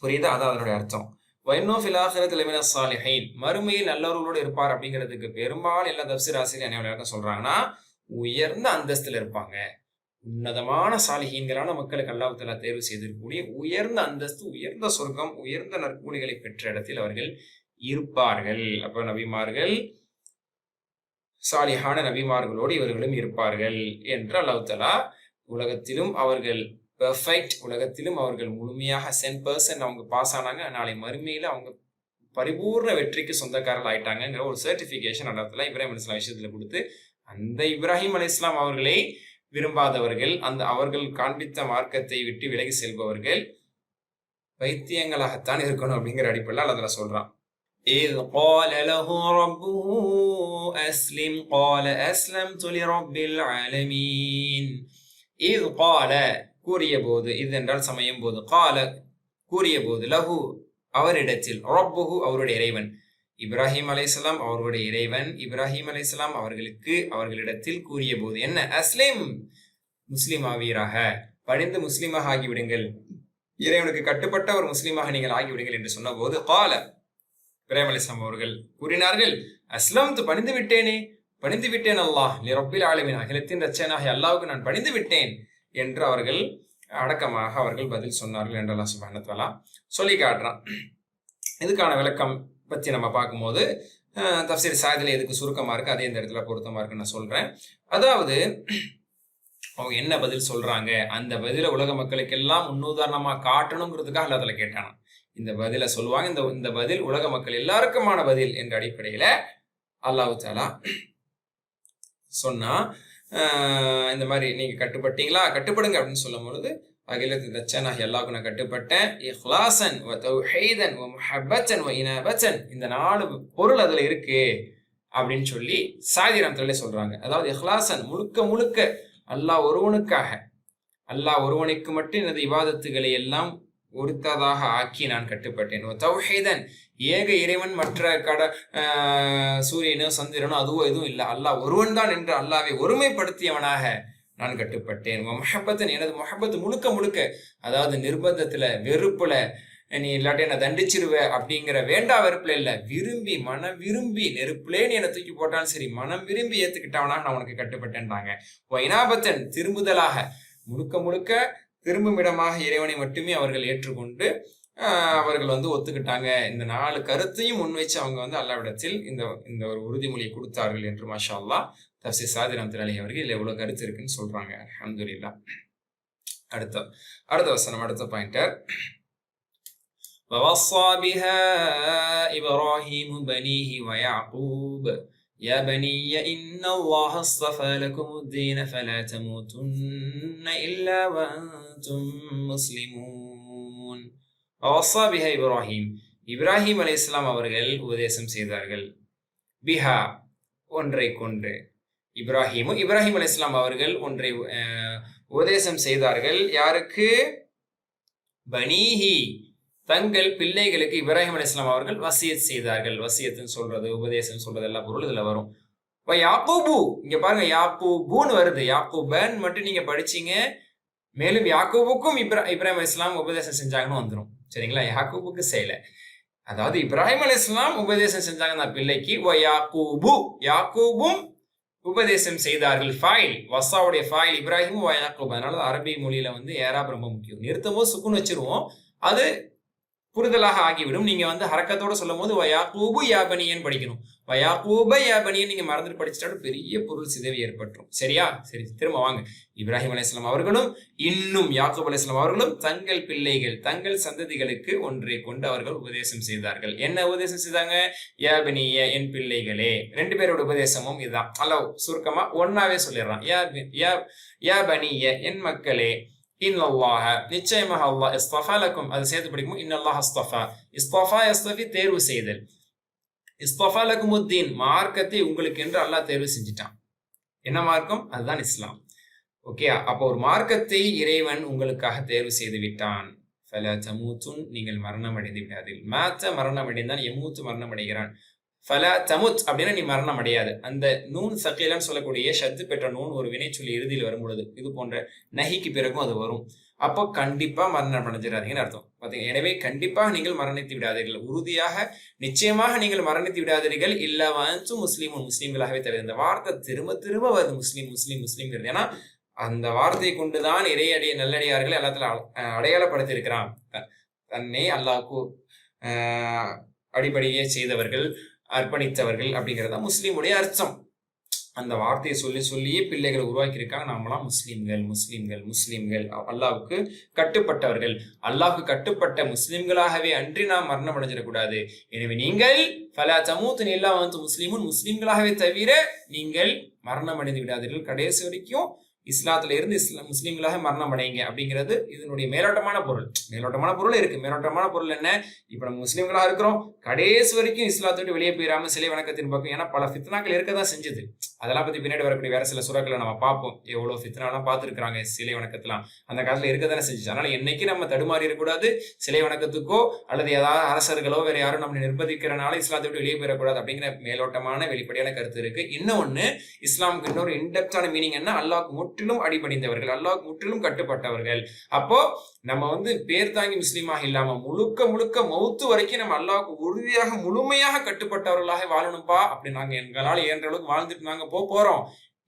புரியுதா? அதான் அதனுடைய அர்த்தம். வஇன்னஹு ஃபில் ஆখিরাতি லமின ஸாலிஹீன், மறுமையில் நல்லவர்களோடு இருப்பார் அப்படிங்கிறதுக்கு பெரும்பாலும் எல்லா தஃப்சீர் ஆசிரியர் என்ன விளக்கம் சொல்றாங்கன்னா, உயர்ந்த அந்தஸ்துல இருப்பாங்க, உன்னதமான சாலிஹீன்களான மக்களுக்கு அல்லாஹ் தஆலா தேர்வு செய்திருக்கக்கூடிய உயர்ந்த அந்தஸ்து, உயர்ந்த சொர்க்கம், உயர்ந்த நற்கூலிகளை பெற்ற இடத்தில் அவர்கள் இருப்பார்கள். அப்ப நபிமார்கள், சாலிஹான நபிமார்களோடு இவர்களும் இருப்பார்கள் என்று அல்லாஹ் தஆலா உலகத்திலும் அவர்கள் பெர்ஃபெக்ட், உலகத்திலும் அவர்கள் முழுமையாக 100% அவங்க பாஸ் ஆனாங்க. நாளை மறுமையில அவங்க பரிபூர்ண வெற்றிக்கு சொந்தக்காரர்கள் ஆயிட்டாங்கிற ஒரு சர்டிபிகேஷன் அல்லாஹ் தஆலா இப்ராஹிம் அலைஹிஸ்ஸலாம் விஷயத்துல கொடுத்து, அந்த இப்ராஹிம் அலைஹிஸ்ஸலாம் அவர்களை விரும்பாதவர்கள், அந்த அவர்கள் காண்பித்த மார்க்கத்தை விட்டு விலகி செல்பவர்கள் பைத்தியங்களாகத்தான் இருக்கணும் அப்படிங்கிற அடிப்படையில் அல்லாஹ் தஆலா சொல்றான். إذ قال له ربه أسلم قال أسلمت لرب العالمين. إذ قال கூறிய போது, இது என்றால் சமயம் போது, கால கூறிய போது, லஹு அவரிடத்தில், ரப்புஹு அவருடைய இறைவன், இப்ராஹிம் அலைஹிஸ்ஸலாம் அவர்களுடைய இறைவன் இப்ராஹிம் அலைஹிஸ்ஸலாம் அவர்களிடத்தில் கூறிய போது என்ன? அஸ்லிம், முஸ்லிம் ஆவீராக, பணிந்து முஸ்லிமாக ஆகிவிடுங்கள், இறைவனுக்கு கட்டுப்பட்ட ஒரு முஸ்லிமாக நீங்கள் ஆகிவிடுங்கள் என்று சொன்ன போது கால, இப்ராஹிம் அலைஹிஸ்ஸலாம் அவர்கள் கூறினார்கள், அஸ்லம்து, பணிந்து விட்டேனே, பணிந்து விட்டேன் அல்லாஹ் ரப்பில் ஆலமீன், அகிலத்தின் ரட்சகனாகிய அல்லாஹ்வுக்கு நான் பணிந்து விட்டேன் என்று அவர்கள் அடக்கமாக அவர்கள் பதில் சொன்னார்கள் என்று அல்லாஹ் சுப்ஹானஹு வ தஆலா சொல்லி காட்டுறான். இதுக்கான விளக்கம் பற்றி நம்ம பார்க்கும்போது தஃப்சீர் சாதில எதுக்கு சுருக்கமா இருக்கு, அதே இந்த இடத்துல பொருத்தமா இருக்குன்னு நான் சொல்றேன். அதாவது அவங்க என்ன பதில் சொல்றாங்க, அந்த பதில உலக மக்களுக்கெல்லாம் முன்னுதாரணமா காட்டணுங்கிறதுக்காக அல்ல அதில் கேட்டானா. இந்த பதில சொல்லுவாங்க, இந்த பதில் உலக மக்கள் எல்லாருக்குமான பதில் என்ற அடிப்படையில அல்லாஹ் தஆலா சொன்னா, இந்த மாதிரி நீங்க கட்டுப்பட்டீங்களா, கட்டுப்படுங்க அப்படின்னு சொல்லும் பொழுது, அகிலத்தின் ரட்சகனாகிய அல்லாஹ்வுக்கு நான் கட்டுப்பட்டேன், இஹ்லாஸன் வ தௌஹீதன் வ முஹப்பத்தன் வ இனாபத்தன், இந்த 4 பொருள் அதுல இருக்கு அப்படின்னு சொல்லி சாதி ரஹ்மத்துல்லாஹி சொல்றாங்க. அதாவது இஹ்லாஸன், முழுக்க முழுக்க அல்லாஹ் ஒருவனுக்காக, அல்லாஹ் ஒருவனுக்கு மட்டும் எனது இபாதத்துகளை எல்லாம் ஒருத்ததாக ஆக்கி நான் கட்டுப்பட்டேன். தௌஹீதன், ஏக இறைவன், மற்ற சூரியனோ சந்திரனோ அதுவோ எதுவும் இல்லை, அல்லாஹ் ஒருவன் தான் என்று அல்லாஹ்வை ஒருமைப்படுத்தியவனாக நான் கட்டுப்பட்டேன். முஹப்பத்தன், எனது முஹப்பத் முழுக்க முழுக்க, அதாவது நிர்பந்தத்துல, வெறுப்புல, நீ இல்லாட்டி என்ன தண்டிச்சிருவ அப்படிங்கிற வேண்டா வெறுப்புல இல்ல, விரும்பி, மனம் விரும்பி, நெருப்புலே நீ என்னை தூக்கி போட்டாலும் சரி மனம் விரும்பி ஏத்துக்கிட்டவனாக நான் உனக்கு கட்டுப்பட்டேன்றாங்க. இனாபத்தன், திரும்புதலாக, முழுக்க முழுக்க திரும்பும் இடமாக இறைவனை மட்டுமே அவர்கள் ஏற்றுக்கொண்டு அவர்கள் ஒத்துக்கிட்டாங்க. இந்த 4 கருத்தையும் முன்வைச்சு அவங்க அல்லாஹ்விடத்தில் இந்த ஒரு உறுதிமொழியை கொடுத்தார்கள் என்று மாஷா அல்லாஹ் தஃப்சீர் சாதி ரஹ்மத்துல்லாஹி அவர்கள் இதுல எவ்வளவு கருத்து இருக்குன்னு சொல்றாங்க. அல்ஹம்துலில்லாஹ். அடுத்த வசனம், அடுத்த பாயிண்டர். وَوَصَّى بِهَا إِبْرَاهِيمُ بَنِيهِ وَيَعْقُوبُ يَا بَنِيَّ إِنَّ اللَّهَ اصْطَفَى لَكُمُ الدِّينَ فَلَا تَمُوتُنَّ إِلَّا وَأَنْتُمْ مُسْلِمُونَ. وَوَصَّى بِهَا إِبْرَاهِيمُ, இப்ராஹிம் அலைஹிஸ்ஸலாம் அவர்கள் உபதேசம் செய்தார்கள். பிஹா, ஒன்றை கொண்டு. இப்ராஹிம் அலைஹிஸ்ஸலாம் அவர்கள் ஒன்றை உபதேசம் செய்தார்கள். யாருக்கு? பனீஹி, தங்கள் பிள்ளைகளுக்கு இப்ராஹிம் அலைஹிஸ்ஸலாம் அவர்கள் வசியத் செய்தார்கள். வசியத்துன்னு சொல்றது, உபதேசம் சொல்றது, எல்லா பொருள் இதுல வரும். யாக்கூபு, இங்க பாருங்க, யாக்கூபுன்னு வருது, யாக்கூபன் மட்டும் நீங்க படிச்சீங்க, மேலும் யாக்கூபுக்கும் இப்ராஹிம் அலைஹிஸ்ஸலாம் உபதேசம் செஞ்சாங்கன்னு வந்துடும். சரிங்களா? யாக்கூபுக்கு செய்யல, அதாவது இப்ராஹிம் அலைஹிஸ்ஸலாம் உபதேசம் செஞ்சாங்க அந்த பிள்ளைக்கு. யாக்கூபும் உபதேசம் செய்தார்கள். ஃபாயில், வசாவுடைய ஃபாயில் இப்ராஹிம், யாக்கூப். அதனால அரபி மொழியில ஏராப் ரொம்ப முக்கியம். நிறுத்தும் போது சுக்குன் வச்சிருவோம், அது புரிதலாக ஆகிவிடும். நீங்க ஹரக்கத்தோட சொல்லும் போது வயாக்கூபு யாபனியன் படிக்கணும். வயாக்கூப யாபனியன் நீங்க மறந்துட்டு படிச்சுட்டாலும் பெரிய பொருள் சிதைவு ஏற்பட்டுரும். சரியா? சரி, திரும்ப வாங்க. இப்ராஹிம் அலைஹிஸ்ஸலாம் அவர்களும் இன்னும் யாக்கூப் அலைஹிஸ்ஸலாம் அவர்களும் தங்கள் பிள்ளைகள், தங்கள் சந்ததிகளுக்கு ஒன்றை கொண்டு அவர்கள் உபதேசம் செய்தார்கள். என்ன உபதேசம் செய்தாங்க? யாபனிய, என் பிள்ளைகளே. 2 பேரோட உபதேசமும் இதுதான். அல்லாஹ் சுருக்கமா ஒன்னாவே சொல்லிடுறான். யாபனிய, என் மக்களே, இன்னல்லாஹ, நிச்சயமாக அல்லாஹ், இஸ்தஃபா லக்கும், அது சேர்த்து படிக்கும், இன்னல்லாஹ இஸ்தஃபா, இஸ்தஃபா யஸ்தஃபி, தேர்வு செய்தல், இஸ்தஃபா லக்குமுத்தீன், மார்க்கத்தை உங்களுக்கு என்று அல்லாஹ் தேர்வு செஞ்சிட்டான். என்ன மார்க்கம்? அதுதான் இஸ்லாம். ஓகே, அப்போ ஒரு மார்க்கத்தை இறைவன் உங்களுக்காக தேர்வு செய்து விட்டான். ஃபலா தமூத்துன், நீங்கள் மரணம் அடைந்து விடாதீர்கள். மாத்த மரணம் அடைந்தான், எம்மூத்து மரணம் அடைகிறான். ஃபலா தமுத் அப்படின்னா நீ மரணம் அடையாது. அந்த நூன் சகீலன்னு சொல்லக்கூடிய ஷத்து பெற்ற நூன் ஒரு வினை சொல்லி இறுதியில் வரும் பொழுது இது போன்ற நஹிக்கு பிறகும் அது வரும். அப்போ கண்டிப்பா மரணம் அடைஞ்சிடாதீங்கன்னு அர்த்தம். பார்த்தீங்க? எனவே கண்டிப்பாக நீங்கள் மரணித்து விடாதீர்கள், உறுதியாக நிச்சயமாக நீங்கள் மரணித்து விடாதீர்கள். இல்ல வந்து முஸ்லீம்களாகவே தவிர. இந்த வார்த்தை திரும்ப திரும்ப வருது, முஸ்லீம் முஸ்லீம் முஸ்லீம்ங்கிறது. ஏன்னா அந்த வார்த்தையை கொண்டுதான் நல்லடியார்கள் எல்லாத்துல அடையாளப்படுத்தி இருக்கிறான். தன்னை அல்லாஹ்வுக்கு அடிப்படையே செய்தவர்கள், அர்ப்பணித்தவர்கள் அப்படிங்கிறதா முஸ்லீமுடைய அர்த்தம். அந்த வார்த்தையை சொல்லி சொல்லியே பிள்ளைகளை உருவாக்கி இருக்காங்க. நாமெல்லாம் முஸ்லீம்கள் முஸ்லீம்கள் முஸ்லீம்கள், அல்லாஹ்வுக்கு கட்டுப்பட்டவர்கள். அல்லாஹ்வுக்கு கட்டுப்பட்ட முஸ்லீம்களாகவே அன்றி நாம் மரணம் அடைஞ்சிடக்கூடாது. எனவே நீங்கள் ஃபலா தமூத்துன் இல்லா வஅன்தும் முஸ்லிமூன், முஸ்லீம்களாகவே தவிர நீங்கள் மரணம் அடைந்து விடாதீர்கள். கடைசி வரைக்கும் இஸ்லாத்துல இருந்து முஸ்லீம்களாக மரணம் அடைங்க அப்படிங்கிறது இதனுடைய மேலோட்டமான பொருள். மேலோட்டமான பொருள் இருக்கு. மேலோட்டமான பொருள் என்ன? இப்ப நம்ம முஸ்லீம்களாக இருக்கிறோம், கடைசி வரைக்கும் இஸ்லாத்தோடு வெளியே போயிடாம சிலை வணக்கத்தின் பக்கம். ஏன்னா பல ஃபித்னாக்கள் இருக்கதான் செஞ்சது. அதெல்லாம் பத்தி பின்னாடி வரக்கூடிய வேற சில சூறாக்களை நம்ம பார்ப்போம். எவ்வளவு ஃபித்னாலாம் பார்த்துருக்காங்க சிலை வணக்கத்தெல்லாம். அந்த காலத்துல இருக்க தானே செஞ்சுச்சு. அதனால என்னைக்கு நம்ம தடுமாறி இருக்கக்கூடாது, சிலை வணக்கத்துக்கோ அல்லது ஏதாவது அரசர்களோ வேற யாரும் நம்ம நிர்பந்திக்கிறனால இஸ்லாத்தை விட்டு வெளியே போயிடக்கூடாது அப்படிங்கிற மேலோட்டமான வெளிப்படையான கருத்து இருக்கு. இன்னொன்னு, இஸ்லாமுக்கு இன்னொரு இன்டெப்தான மீனிங் என்ன, அல்லாஹ்வுக்கு முற்றிலும் அடிபணிந்தவர்கள், அல்லாஹ்வுக்கு முற்றிலும் கட்டுப்பட்டவர்கள். அப்போ நம்ம பேர் தாங்கி முஸ்லீமாக இல்லாம முழுக்க முழுக்க மௌத்து வரைக்கும் நம்ம அல்லாஹ்வுக்கு உறுதியாக முழுமையாக கட்டுப்பட்டவர்களாக வாழணும்பா. அப்படி நாங்க எங்களால் இயன்ற அளவுக்கு வாழ்ந்துட்டு நாங்க போறோம்.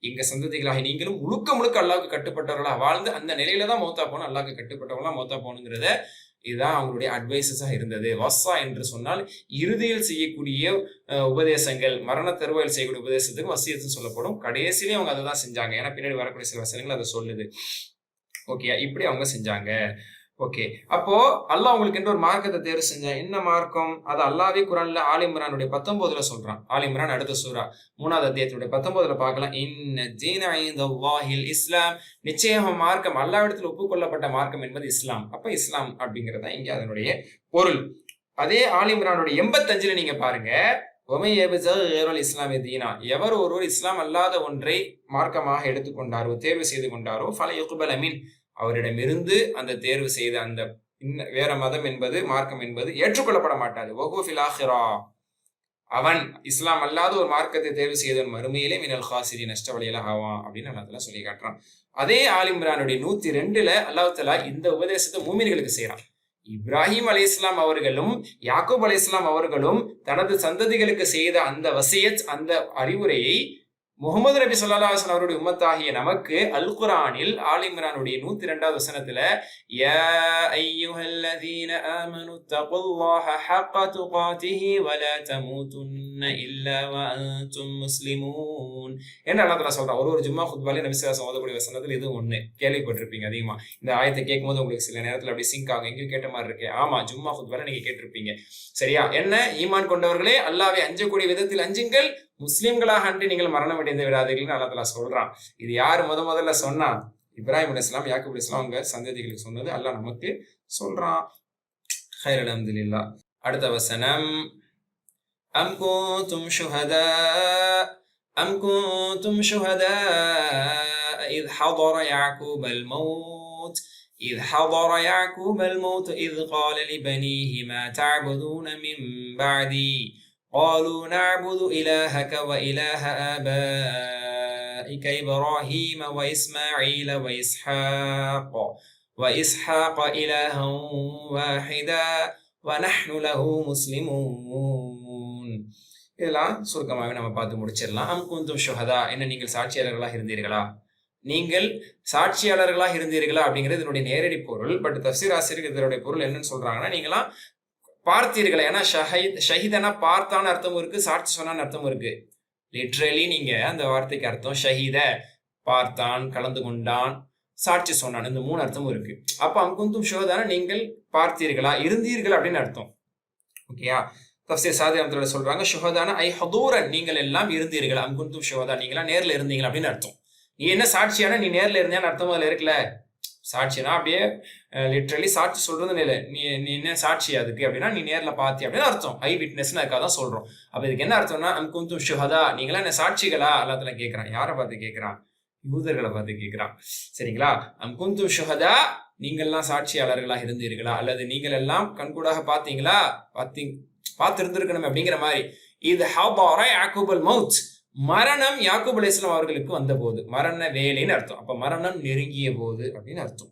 எங்க சந்ததிகளாக நீங்களும் முழுக்க முழுக்க அல்லாஹ்வுக்கு கட்டுப்பட்டவர்களாக வாழ்ந்து அந்த நிலையில தான் மௌத்தா போகணும், அல்லாஹ்வுக்கு கட்டுப்பட்டவங்களா மௌத்தா போகணுங்கிறத இதுதான் அவங்களுடைய அட்வைசஸா இருந்தது. வஸ்ஸா என்று சொன்னால் இறுதியில் செய்யக்கூடிய உபதேசங்கள், மரண தருவாயில் செய்யக்கூடிய உபதேசத்துக்கு வசியத்துன்னு சொல்லப்படும். கடைசியிலே அவங்க அதை தான் செஞ்சாங்க. ஏன்னா பின்னாடி வரக்கூடிய சில வசனங்கள் அதை சொல்லுது. ஓகே, இப்படி அவங்க செஞ்சாங்க. ஓகே, அப்போ அல்லாஹ் உங்களுக்கு என்று ஒரு மார்க்கத்தை தேர்வு செஞ்சான். என்ன மார்க்கம்? அது அல்லாஹ்வே குர்ஆன்ல ஆல் இம்ரானுடைய 19 சொல்றான். ஆல் இம்ரான் அடுத்த சூரா 3வது அத்தியாயத்துடைய 19 பார்க்கலாம். இன்ன தீன இன்தல்லாஹில் இஸ்லாம், நிச்சயமாக மார்க்கம் அல்லாஹ்விடத்தில் ஒப்புக்கொள்ளப்பட்ட மார்க்கம் என்பது இஸ்லாம். அப்ப இஸ்லாம் அப்படிங்கிறது தான் இங்க அதனுடைய பொருள். அதே ஆல் இம்ரானுடைய 85ல நீங்க பாருங்க, இஸ்லாமிய தீனா, எவர் ஒருவர் இஸ்லாம் அல்லாத ஒன்றை மார்க்கமாக எடுத்துக்கொண்டாரோ, தேர்வு செய்து கொண்டாரோ, ஃபல யுக்பல் மின், அவரிடமிருந்து அந்த தேர்வு செய்த அந்த வேற மதம் என்பது, மார்க்கம் என்பது ஏற்றுக்கொள்ளப்பட மாட்டாது. வஹுவ ஃபில் ஆখিরা, அவன் இஸ்லாம் அல்லாத ஒரு மார்க்கத்தை தேர்வு செய்தவன் மறுமையிலே மினல் காசிரி, நஷ்டவழியில ஆவான் அப்படின்னு அல்லாஹ் சொல்லி காட்டுறான். அதே ஆல் இம்ரானுடைய 102ல அல்லாஹ் தஆலா இந்த உபதேசத்தை மூமின்களுக்கு செய்யறான். இப்ராஹிம் அலைஹிஸ்ஸலாம் அவர்களும் யாக்கூப் அலைஹிஸ்ஸலாம் அவர்களும் தனது சந்ததிகளுக்கு செய்த அந்த வசியத், அந்த அறிவுரையை முகமது நபி ஸல்லல்லாஹு அலைஹி வஸல்லம் அவருடைய உம்மத்தாகிய நமக்கு அல் குர்ஆனில் ஆல் இம்ரானுடைய 102வது வசனத்துல யா அய்யுஹல்லதீன ஆமனு தகுல்லாஹ ஹக்க துகாதிஹி வலா தமூதுன்ன இல்லா வஅன்தும் முஸ்லிமூன் என்று அல்லாஹ் தஆலா சொல்றான். ஒரு ஜும்மா குத்பால நபி ஸல்லல்லாஹு அலைஹி வஸல்லம் ஓதக்கூடிய வசனத்துல இது ஒண்ணு கேள்விப்பட்டிருப்பீங்க. அதிகமா இந்த ஆயத்தை கேட்கும்போது உங்களுக்கு சில நேரத்துல அப்படி சிங்க் ஆகும், எங்கேயும் கேட்ட மாதிரி இருக்கு. ஆமா, ஜும்மா குத்பால நீங்க கேட்டிருப்பீங்க. சரியா? என்ன, ஈமான் கொண்டவர்களே அல்லாஹ்வை அஞ்சக்கூடிய விதத்தில் அஞ்சுங்கள், முஸ்லிம்களாக அன்றி நீங்கள் மரணம் அடைந்து விடாதீர்கள் அல்லாஹ் தஆலா சொல்றான். இது யாரு முதல்ல சொன்னா? இப்ராஹிம் அலைஹிஸ்ஸலாம், யாக்கூப் அலைஹிஸ்ஸலாம் அவங்க சந்ததிகளுக்கு சொன்னது அல்லாஹ் நமக்கு சொல்றான். ஹைர், அல்ஹம்துலில்லாஹ். அடுத்த வசனம், அம் குன்தும் ஷுஹதா இத் ஹதர யாக்கூபல் மௌத் இத் قال لبنيه ما تعبدون من بعدي قالوا نعبد إلهك وإله آبائك إبراهيم وإسماعيل وإسحاق إلها واحدا ونحن له مسلمون. இதெல்லாம் சுருக்கமாகவே நம்ம பார்த்து முடிச்சிடலாம். அம் குந்தும் ஷுஹதா, என்ன நீங்கள் சாட்சியாளர்களாக இருந்தீர்களா? நீங்கள் சாட்சியாளர்களாக இருந்தீர்களா அப்படிங்கிறது இதனுடைய நேரடி பொருள். பட் தஃசீர் ஆசிரியர்கள் இதனுடைய பொருள் என்னன்னு சொல்றாங்கன்னா, நீங்களாம் பார்த்தீர்களா? ஏன்னா ஷஹீதனா பார்த்தான்னு அர்த்தமும் இருக்கு, சாட்சி சொன்னான்னு அர்த்தமும் இருக்கு. லிட்ரலி நீங்க அந்த வார்த்தைக்கு அர்த்தம் ஷஹீத, பார்த்தான், கலந்து கொண்டான், சாட்சி சொன்னான், இந்த 3 அர்த்தமும் இருக்கு. அப்ப அம் குந்தும் ஷுஹதானா நீங்கள் பார்த்தீர்களா, இருந்தீர்கள் அப்படின்னு அர்த்தம். ஓகேயா? தஃசீர் சாதி ரஹ்மத்துல்லாஹி சொல்றாங்க, ஷுஹதானா ஐ ஹதூரன், நீங்கள் எல்லாம் இருந்தீர்கள். அம் குந்தும் ஷுஹதா, நீங்களா நேர்ல இருந்தீங்க அப்படின்னு அர்த்தம். நீ என்ன சாட்சியானா நீ நேர்ல இருந்தேன்னு அர்த்தம் அதுல இருக்குல்ல. சாட்சினா அப்படியே லிட்ரலி சாட்சி சொல்றது இல்லை. நீ என்ன சாட்சி அதுக்கு அப்படின்னா நீ நேர்ல பாத்தி அப்படின்னு அர்த்தம். ஐ விட்னஸ்ன்னு அதுக்காக தான் சொல்றோம். அப்ப இதுக்கு என்ன அர்த்தம்னா, அம் குந்தும் ஷுஹதா, நீங்களா என்ன சாட்சிகளா? அல்லாஹ் தஆலா கேட்கிறான். யாரை பார்த்து கேட்கிறான்? யூதர்களை பார்த்து கேட்கிறான். சரிங்களா? அம் குந்தும் ஷுஹதா, நீங்கள்லாம் சாட்சியாளர்களாக இருந்தீர்களா, அல்லது நீங்கள் எல்லாம் கண்கூடாக பார்த்தீங்களா, பார்த்திருந்திருக்கணும் அப்படிங்கிற மாதிரி. இது ஹதர யாக்கூபல் மௌத், மரணம் யாக்கூப் அலைஹிஸ்ஸலாம் அவர்களுக்கு வந்த போது, மரண வேலைன்னு அர்த்தம். அப்ப மரணம் நெருங்கிய போது அப்படின்னு அர்த்தம்.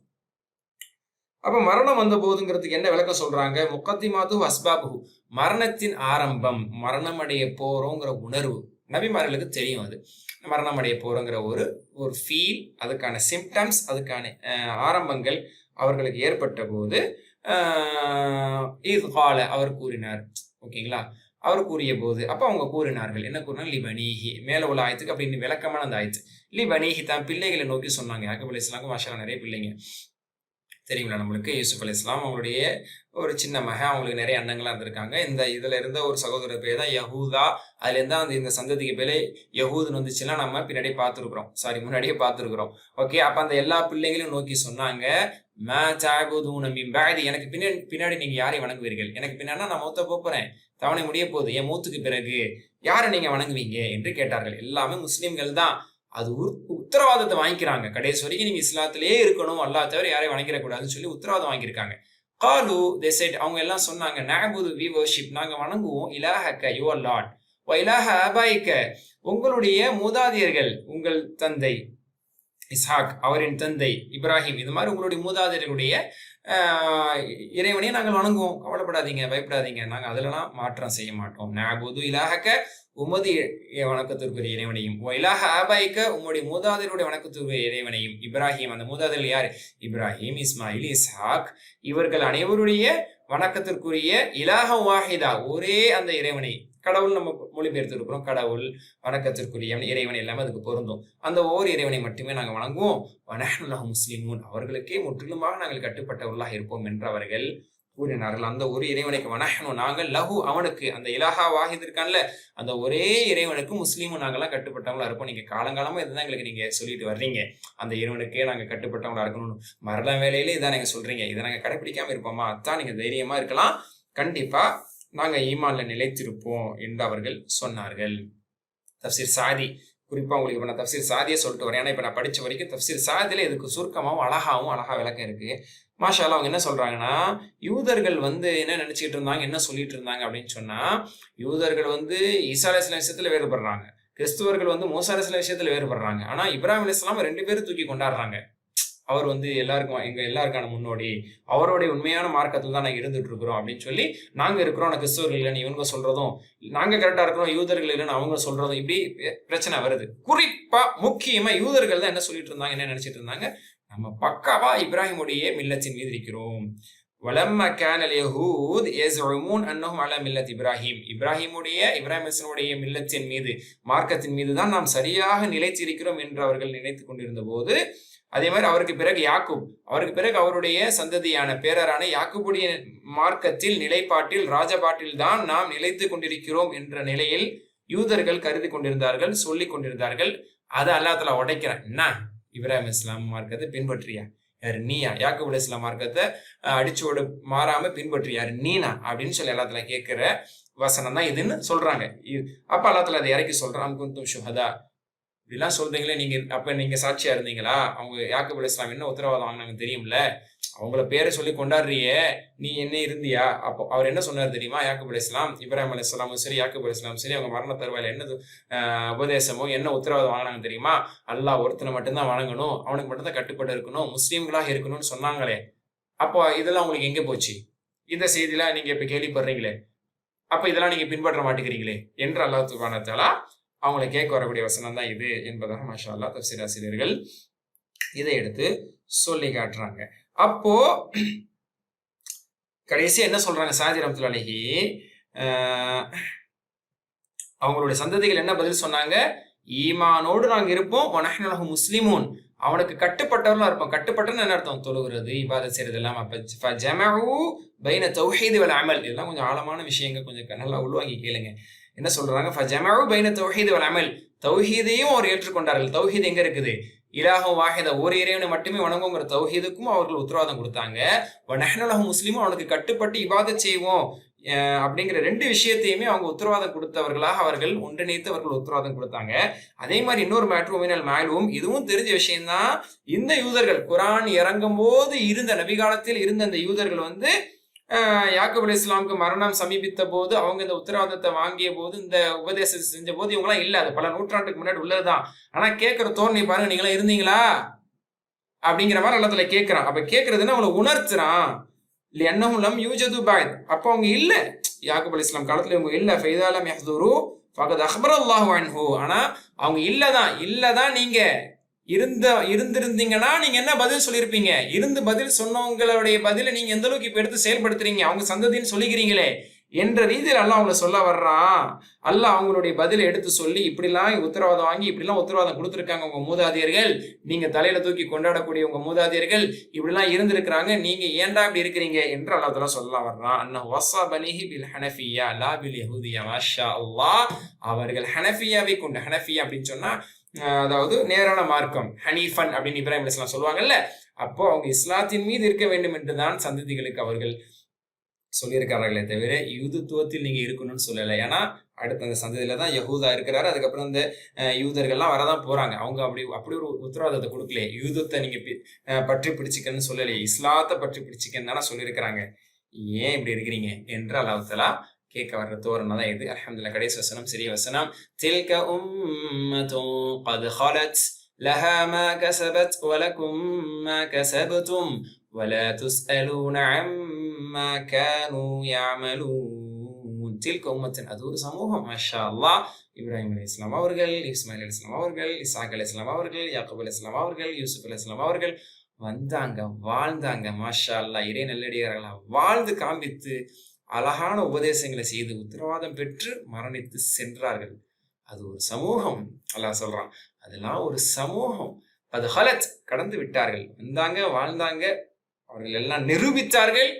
அப்ப மரணம் வந்த போதுங்கிறதுக்கு என்ன விளக்கம் சொல்றாங்க? முக்கத்திமாத்து அஸ்பாபு, மரணத்தின் ஆரம்பம், மரணம் அடைய போறோங்கிற உணர்வு நபிமார்களுக்கு தெரியும். அது மரணம் அடைய போறோங்கிற ஒரு ஃபீல், அதுக்கான சிம்டம்ஸ், அதுக்கான ஆரம்பங்கள் அவர்களுக்கு ஏற்பட்ட போது இது கால அவர் கூறினார். ஓகேங்களா? அவர் கூறிய போது அப்ப அவங்க கூறினார்கள். என்ன கூறினார்? லிபனீஹி, மேல உள்ள ஆயத்துக்கு அப்படின்னு விளக்கமான அந்த ஆயத்து. லிபனீஹி, தான் பிள்ளைகளை நோக்கி சொன்னாங்க. யாக்கூப் அலைஹிஸ்ஸலாமுக்கு மாஷாஅல்லாஹ் நிறைய பிள்ளைங்க தெரியுங்களா நம்மளுக்கு. யூசுப் அலைஹிஸ்ஸலாம் அவங்களுடைய ஒரு சின்ன மகன், அவங்களுக்கு நிறைய அண்ணங்களா இருந்திருக்காங்க. இந்த இதுல இருந்த ஒரு சகோதரர் பேர் தான் யஹூதா. அதுல இருந்தா இந்த சந்ததிக்கு பேரு யஹூதுன்னு வந்துச்சுன்னா நம்ம பின்னாடியே பார்த்துருக்குறோம், முன்னாடியே பார்த்துருக்குறோம். ஓகே, அப்ப அந்த எல்லா பிள்ளைகளையும் நோக்கி சொன்னாங்க, மா தஅபுதூன மின் பஅதி, எனக்கு பின்னாடி நீங்க யாரை வணங்குவீர்கள்? எனக்கு பின்னாடி நான் மௌத்தா போறேன், தவணை முடிய போகுது, என் மூத்துக்கு பிறகு யாரை நீங்க வணங்குவீங்க என்று கேட்டார்கள். எல்லாமே முஸ்லிம்கள் தான். அது உத்தரவாதத்தை வாங்கிக்கிறாங்க. கடைசி வரைக்கும் நீங்க இஸ்லாத்திலேயே இருக்கணும், அல்லாஹ் தவிர யாரையும் வணங்கிடக்கூடாதுன்னு சொல்லி உத்தரவாதம் வாங்கியிருக்காங்க. காலு தே செட், அவங்க எல்லாம் சொன்னாங்க, நஅபுது வி வர்ஷிப், நாங்க வணங்குவோம், இலாஹக யுவர் லார்ட், வ இலாஹ ஆபாயிக்க, உங்களுடைய மூதாதையர்கள், உங்கள் தந்தை இஸ்ஹாக், அவரின் தந்தை இப்ராஹிம், இது மாதிரி உங்களுடைய மூதாதையர்களுடைய இறைவனையும் நாங்கள் வணங்குவோம், கவலைப்படாதீங்க, பயப்படாதீங்க, நாங்கள் அதிலலாம் மாற்றம் செய்ய மாட்டோம். நஅபுது இலாஹக, உமது வணக்கத்திற்குரிய இறைவனையும், இலாஹ ஆபாயிக்க, உங்களுடைய மூதாதையருடைய வணக்கத்திற்குரிய இறைவனையும். இப்ராஹிம், அந்த மூதாதையர்கள் யாரு? இப்ராஹிம், இஸ்மாயில், இஸ்ஹாக், இவர்கள் அனைவருடைய வணக்கத்திற்குரிய இலாஹ வாஹிதா, ஒரே அந்த இறைவனை, கடவுள் நம்ம மொழிபெயர்த்து இருக்கிறோம், கடவுள் வணக்கத்திற்குரிய இறைவன் எல்லாமே அதுக்கு பொருந்தும். அந்த ஓர் இறைவனை மட்டுமே நாங்கள் வணங்குவோம். வனஹ்னு லஹு முஸ்லிமூன், அவர்களுக்கே முற்றிலுமாக நாங்கள் கட்டுப்பட்டவர்களாக இருப்போம் என்று அவர்கள் கூறினார்கள். அந்த ஒரு இறைவனுக்கு வனஹ்னு, நாங்கள், லஹு அவனுக்கு, அந்த இலாஹா வாஹித் இருக்கான்ல, அந்த ஒரே இறைவனுக்கு முஸ்லீமும் நாங்கள்லாம் கட்டுப்பட்டவங்களா இருப்போம். நீங்க காலங்காலமா இதுதான் எங்களுக்கு நீங்க சொல்லிட்டு வர்றீங்க, அந்த இறைவனுக்கே நாங்க கட்டுப்பட்டவங்களா இருக்கணும்னு. மரண வேலையிலே இதான் நீங்க சொல்றீங்க, இதை நாங்க கடைபிடிக்காம இருப்போமா? அதான் நீங்க தைரியமா இருக்கலாம், கண்டிப்பா நாங்க ஈமான்ல நிலைத்திருப்போம் என்று அவர்கள் சொன்னார்கள். தஃப்சீர் சாதி, குறிப்பா உங்களுக்கு இப்ப நான் தஃப்சீர் சாதியை சொல்லிட்டு வரேன். ஏன்னா இப்ப நான் படிச்ச வரைக்கும் தஃப்சீர் சாதியில இதுக்கு சுருக்கமாவும் அழகா விளக்கம் இருக்கு. மாஷா அல்லாஹ். அவங்க என்ன சொல்றாங்கன்னா, யூதர்கள் என்ன நினைச்சிட்டு இருந்தாங்க, என்ன சொல்லிட்டு இருந்தாங்க அப்படின்னு சொன்னா, யூதர்கள் ஈசா அலைஹிஸ்ஸலாம் விஷயத்துல வேறுபடுறாங்க, கிறிஸ்துவர்கள் மூசா அலைஹிஸ்ஸலாம் விஷயத்துல வேறுபடுறாங்க. ஆனா இப்ராஹிம் அலைஹிஸ்ஸலாம் 2 பேரும் தூக்கி கொண்டாடுறாங்க. அவர் எல்லாருக்கும், எங்க எல்லாருக்கான முன்னோடி, அவருடைய உண்மையான மார்க்கத்தில் தான் நாங்க இருந்துட்டு இருக்கிறோம் அப்படின்னு சொல்லி, நாங்க இருக்கிறோம், நான் கிறிஸ்தவர்கள் இல்லைன்னு இவங்க சொல்றதும், நாங்க கரெக்டா இருக்கிறோம், யூதர்கள் இல்லைன்னு அவங்க சொல்றதும், இப்படி பிரச்சனை வருது. குறிப்பா முக்கியமா யூதர்கள் தான் என்ன சொல்லிட்டு இருந்தாங்க, என்ன நினைச்சிட்டு இருந்தாங்க, நம்ம பக்காவா இப்ராஹிமுடைய மில்லத்தின் மீது இருக்கிறோம். வலம்ம கானல் யஹூத் யஸ்உமூன் அன்னஹும் அலா மில்லத் இப்ராஹிம், இப்ராஹிம் அலைஹிஸ்ஸலாமுடைய மில்லத்தின் மீது, மார்க்கத்தின் மீது தான் நாம் சரியாக நிலைத்திருக்கிறோம் என்று அவர்கள் நினைத்துக் கொண்டிருந்த போது, அதே மாதிரி அவருக்கு பிறகு யாக்கூப், அவருக்கு பிறகு அவருடைய சந்ததியான பேரரான யாக்கூபுடைய மார்க்கத்தில், நிலைப்பாட்டில், ராஜபாட்டில் தான் நாம் நிலைத்து கொண்டிருக்கிறோம் என்ற நிலையில் யூதர்கள் கருதி கொண்டிருந்தார்கள், சொல்லிக் கொண்டிருந்தார்கள். அதை அல்லாஹ் தஆலா உடைக்கிறான். என்ன, இப்ராஹிம் இஸ்லாம் மார்க்கத்தை பின்பற்றியா? யாரு? நீயா? யாக்கூப் அலைஹிஸ்ஸலாம் மார்க்கத்தை அடிச்சோடு மாறாம பின்பற்றியா? யாரு? நீனா? அப்படின்னு சொல்லி அல்லாஹ் தஆலா கேட்கிற வசனம் தான் இதுன்னு சொல்றாங்க. அப்ப அல்லாஹ் தஆலா அதை இறக்கி சொல்றான், அம் குன்தும் ஷுஹதா, இப்படிலாம் சொல்றீங்களே, அப்ப நீங்க சாட்சியா இருந்தீங்களா? அவங்க யாக்கூப் அலைஹிஸ்ஸலாம் என்ன உத்தரவாதம் வாங்கினாங்க தெரியும்ல, அவங்கள பேரை சொல்லி கொண்டாடுறியே, நீ என்ன இருந்தியா? அப்போ அவர் என்ன சொன்னார் தெரியுமா? யாக்கூப் அலைஹிஸ்ஸலாம், இப்ராஹிம் அலைஹிஸ்ஸலாமும் சரி, யாக்கூப் அலைஹிஸ்ஸலாமும் சரி, அவங்க மரண தருவாயில என்ன உபதேசமோ, என்ன உத்தரவாதம் வாங்கினாங்க தெரியுமா? அல்லாஹ் ஒருத்தனை மட்டும்தான் வணங்கணும், அவனுக்கு மட்டும்தான் கட்டுப்பட்டு இருக்கணும், முஸ்லீம்களாக இருக்கணும்னு சொன்னாங்களே. அப்போ இதெல்லாம் உங்களுக்கு எங்க போச்சு? இந்த செய்திலாம் நீங்க இப்ப கேள்விப்படுறீங்களே, அப்ப இதெல்லாம் நீங்க பின்பற்ற மாட்டேங்கிறீங்களே என்று அல்லாஹ் சுப்ஹானஹு வ தஆலா அவங்களை கேட்க வரக்கூடிய வசனம் தான் இது என்பதாக மாஷா அல்லாஹ் தஃப்சீர் ஆசிரியர்கள் இதை எடுத்து சொல்லி காட்டுறாங்க. அப்போ கடைசியா என்ன சொல்றாங்க சாதி ரஹ்மத்துல்லாஹி அலைஹி, அவங்களுடைய சந்ததிகள் என்ன பதில் சொன்னாங்க? ஈமானோடு நாங்க இருப்போம், வனஹ்னு லஹு முஸ்லிமூன், அவனுக்கு கட்டுப்பட்டவர்களா இருப்போம். கட்டுப்பட்டன்னு என்ன அர்த்தம்? தொழுகிறது, இபாதத் செய்யறது எல்லாம். அப்ப ஜமஉ பைன தௌஹீத் வல் அமல், இதெல்லாம் கொஞ்சம் ஆழமான விஷயங்கள், கொஞ்சம் நல்லா உள்வாங்கி கேளுங்க. என்ன சொல்றாங்க? ஃபஜமஉ பைன தௌஹீத் வல் அமல், தௌஹீதையும் அவர் ஏற்றுக்கொண்டார்கள். தௌஹீத் எங்க இருக்குது? இலாஹு வாஹித, ஒரு இறைவனை மட்டுமே வணங்குங்கிற தௌஹீதுக்கும் அவர்கள் உத்தரவாதம் கொடுத்தாங்க. வனஹ்னு லஹு முஸ்லிமூன், அவனுக்கு கட்டுப்பட்டு இபாதத் செய்வோம் அப்படிங்கிற 2 விஷயத்தையுமே அவங்க உத்தரவாதம் கொடுத்தவர்களாக அவர்கள் ஒன்றிணைத்து அவர்கள் உத்தரவாதம் கொடுத்தாங்க. அதே மாதிரி இன்னொரு மேட்ரு மினல் மஅலூம், இதுவும் தெரிஞ்ச விஷயம்தான். இந்த யூதர்கள் குர்ஆன் இறங்கும் போது இருந்த, நபிகாலத்தில் இருந்த அந்த யூதர்கள் யாக்கூப் அலைஹிஸ்ஸலாமுக்கு மரணம் சமீபித்த போது, அவங்க இந்த உத்தரவாதத்தை வாங்கிய போது, இந்த உபதேசத்தை செஞ்ச போது இவங்களாம் இல்ல, அது பல நூற்றாண்டுக்கு முன்னாடி உள்ளதுதான். ஆனா கேட்கிற தோரணை பாருங்க, நீங்களா இருந்தீங்களா அப்படிங்கிற மாதிரி அல்லாஹ் தஆலா கேட்கிறான். அப்ப கேட்கறதுன்னா அவங்களை உணர்த்துறான். லிஅன்னஹும் லம் யூஜது பஅத், அப்ப அவங்க இல்ல, யாக்கூப் அலைஹிஸ்ஸலாம் காலத்துல இவங்க இல்ல. ஃபைதா லம் யஹ்துரு ஃபகத் அக்பரல்லாஹு அன்ஹு, ஆனா அவங்க இல்லதான் நீங்க இருந்திருந்தீங்கன்னா நீங்க என்ன பதில் சொல்லியிருப்பீங்க? இருந்து பதில் சொன்னவங்களுடைய பதில நீங்க எந்த அளவுக்கு இப்ப எடுத்து செயல்படுத்துறீங்க, அவங்க சந்ததின்னு சொல்லிக்கிறீங்களே என்ற ரீதியில் அல்லாஹ் அவங்களை சொல்ல வர்றான். அல்லாஹ் அவங்களுடைய பதிலை எடுத்து சொல்லி, இப்படிலாம் உத்தரவாதம் வாங்கி, இப்படிலாம் உத்தரவாதம் கொடுத்துருக்காங்க உங்க மூதாதையர்கள், நீங்க தலையில தூக்கி கொண்டாடக்கூடிய உங்க மூதாதையர்கள் இப்படிலாம் இருந்திருக்கிறாங்க, நீங்க ஏன்டா இப்படி இருக்கிறீங்க என்று அல்லாஹ் தஆலா சொல்ல வர்றான். அன்னஹு வஸா பனிஹி பில் ஹனஃபிய்யா லா பில் யஹூதிய்யா, மாஷா அல்லாஹ், அவர்கள் ஹனஃபியாவை கொண்டு, ஹனஃபியா அப்படின்னு சொன்னா அதாவது நேரான மார்க்கம், ஹனீஃபன் அப்படின்னு இப்ராஹிம் அலைஹிஸ்ஸலாம் சொல்லுவாங்கல்ல, அப்போ அவங்க இஸ்லாத்தின் மீது இருக்க வேண்டும் என்றுதான் சந்ததிகளுக்கு அவர்கள் சொல்லியிருக்கார்களே தவிர யூதத்துவத்தில் நீங்க இருக்கணும்னு சொல்லலை. ஏன்னா அடுத்த அந்த சந்ததியில தான் யஹூதா இருக்கிறாரு. அதுக்கப்புறம் இந்த யூதர்கள்லாம் வரதான் போறாங்க. அவங்க அப்படி ஒரு உத்தரவாதத்தை கொடுக்கலையே. யூதத்தை நீங்க பற்றி பிடிச்சிக்கன்னு சொல்லலையே, இஸ்லாத்தை பற்றி பிடிச்சிக்கன்னு தானே சொல்லியிருக்கிறாங்க. ஏன் இப்படி இருக்கிறீங்க என்று அல்லாஹ் தஆலா கேட்க வர்ற தோரணை தான் இது. அல்ஹம்துலில்லாஹ். கடைசி வசனம் சிறிய வசனம். தில்க உம்மத்துன் கத் ஹலத் லஹா மா கஸபத் வலகும் மா கஸபதும் வலா துஸ்அலூன அம்மா கானூ யஅமலூன். தில்க உம்மத்துன், அது ஒரு சமூகம். மாஷா அல்லாஹ். இப்ராஹிம் அலைஹிஸ்ஸலாம் அவர்கள், இஸ்மாயில் அலைஹிஸ்ஸலாம் அவர்கள், இஸ்ஹாக் அலைஹிஸ்ஸலாம் அவர்கள், யாக்கூப் அலைஹிஸ்ஸலாம் அவர்கள், யூசுப் அலைஹிஸ்ஸலாம் அவர்கள் வந்தாங்க, வாழ்ந்தாங்க. மாஷா அல்லாஹ். இறை நல்லடியார்களா வாழ்ந்து காண்பித்து அழகான உபதேசங்களை செய்து உத்தரவாதம் பெற்று மரணித்து சென்றார்கள். அது ஒரு சமூகம். அல்லாஹ் சொல்றான், அதெல்லாம் ஒரு சமூகம். அது ஹலத், கடந்து விட்டார்கள். வந்தாங்க, வாழ்ந்தாங்க, அவர்கள் எல்லாம் நிரூபித்தார்கள்,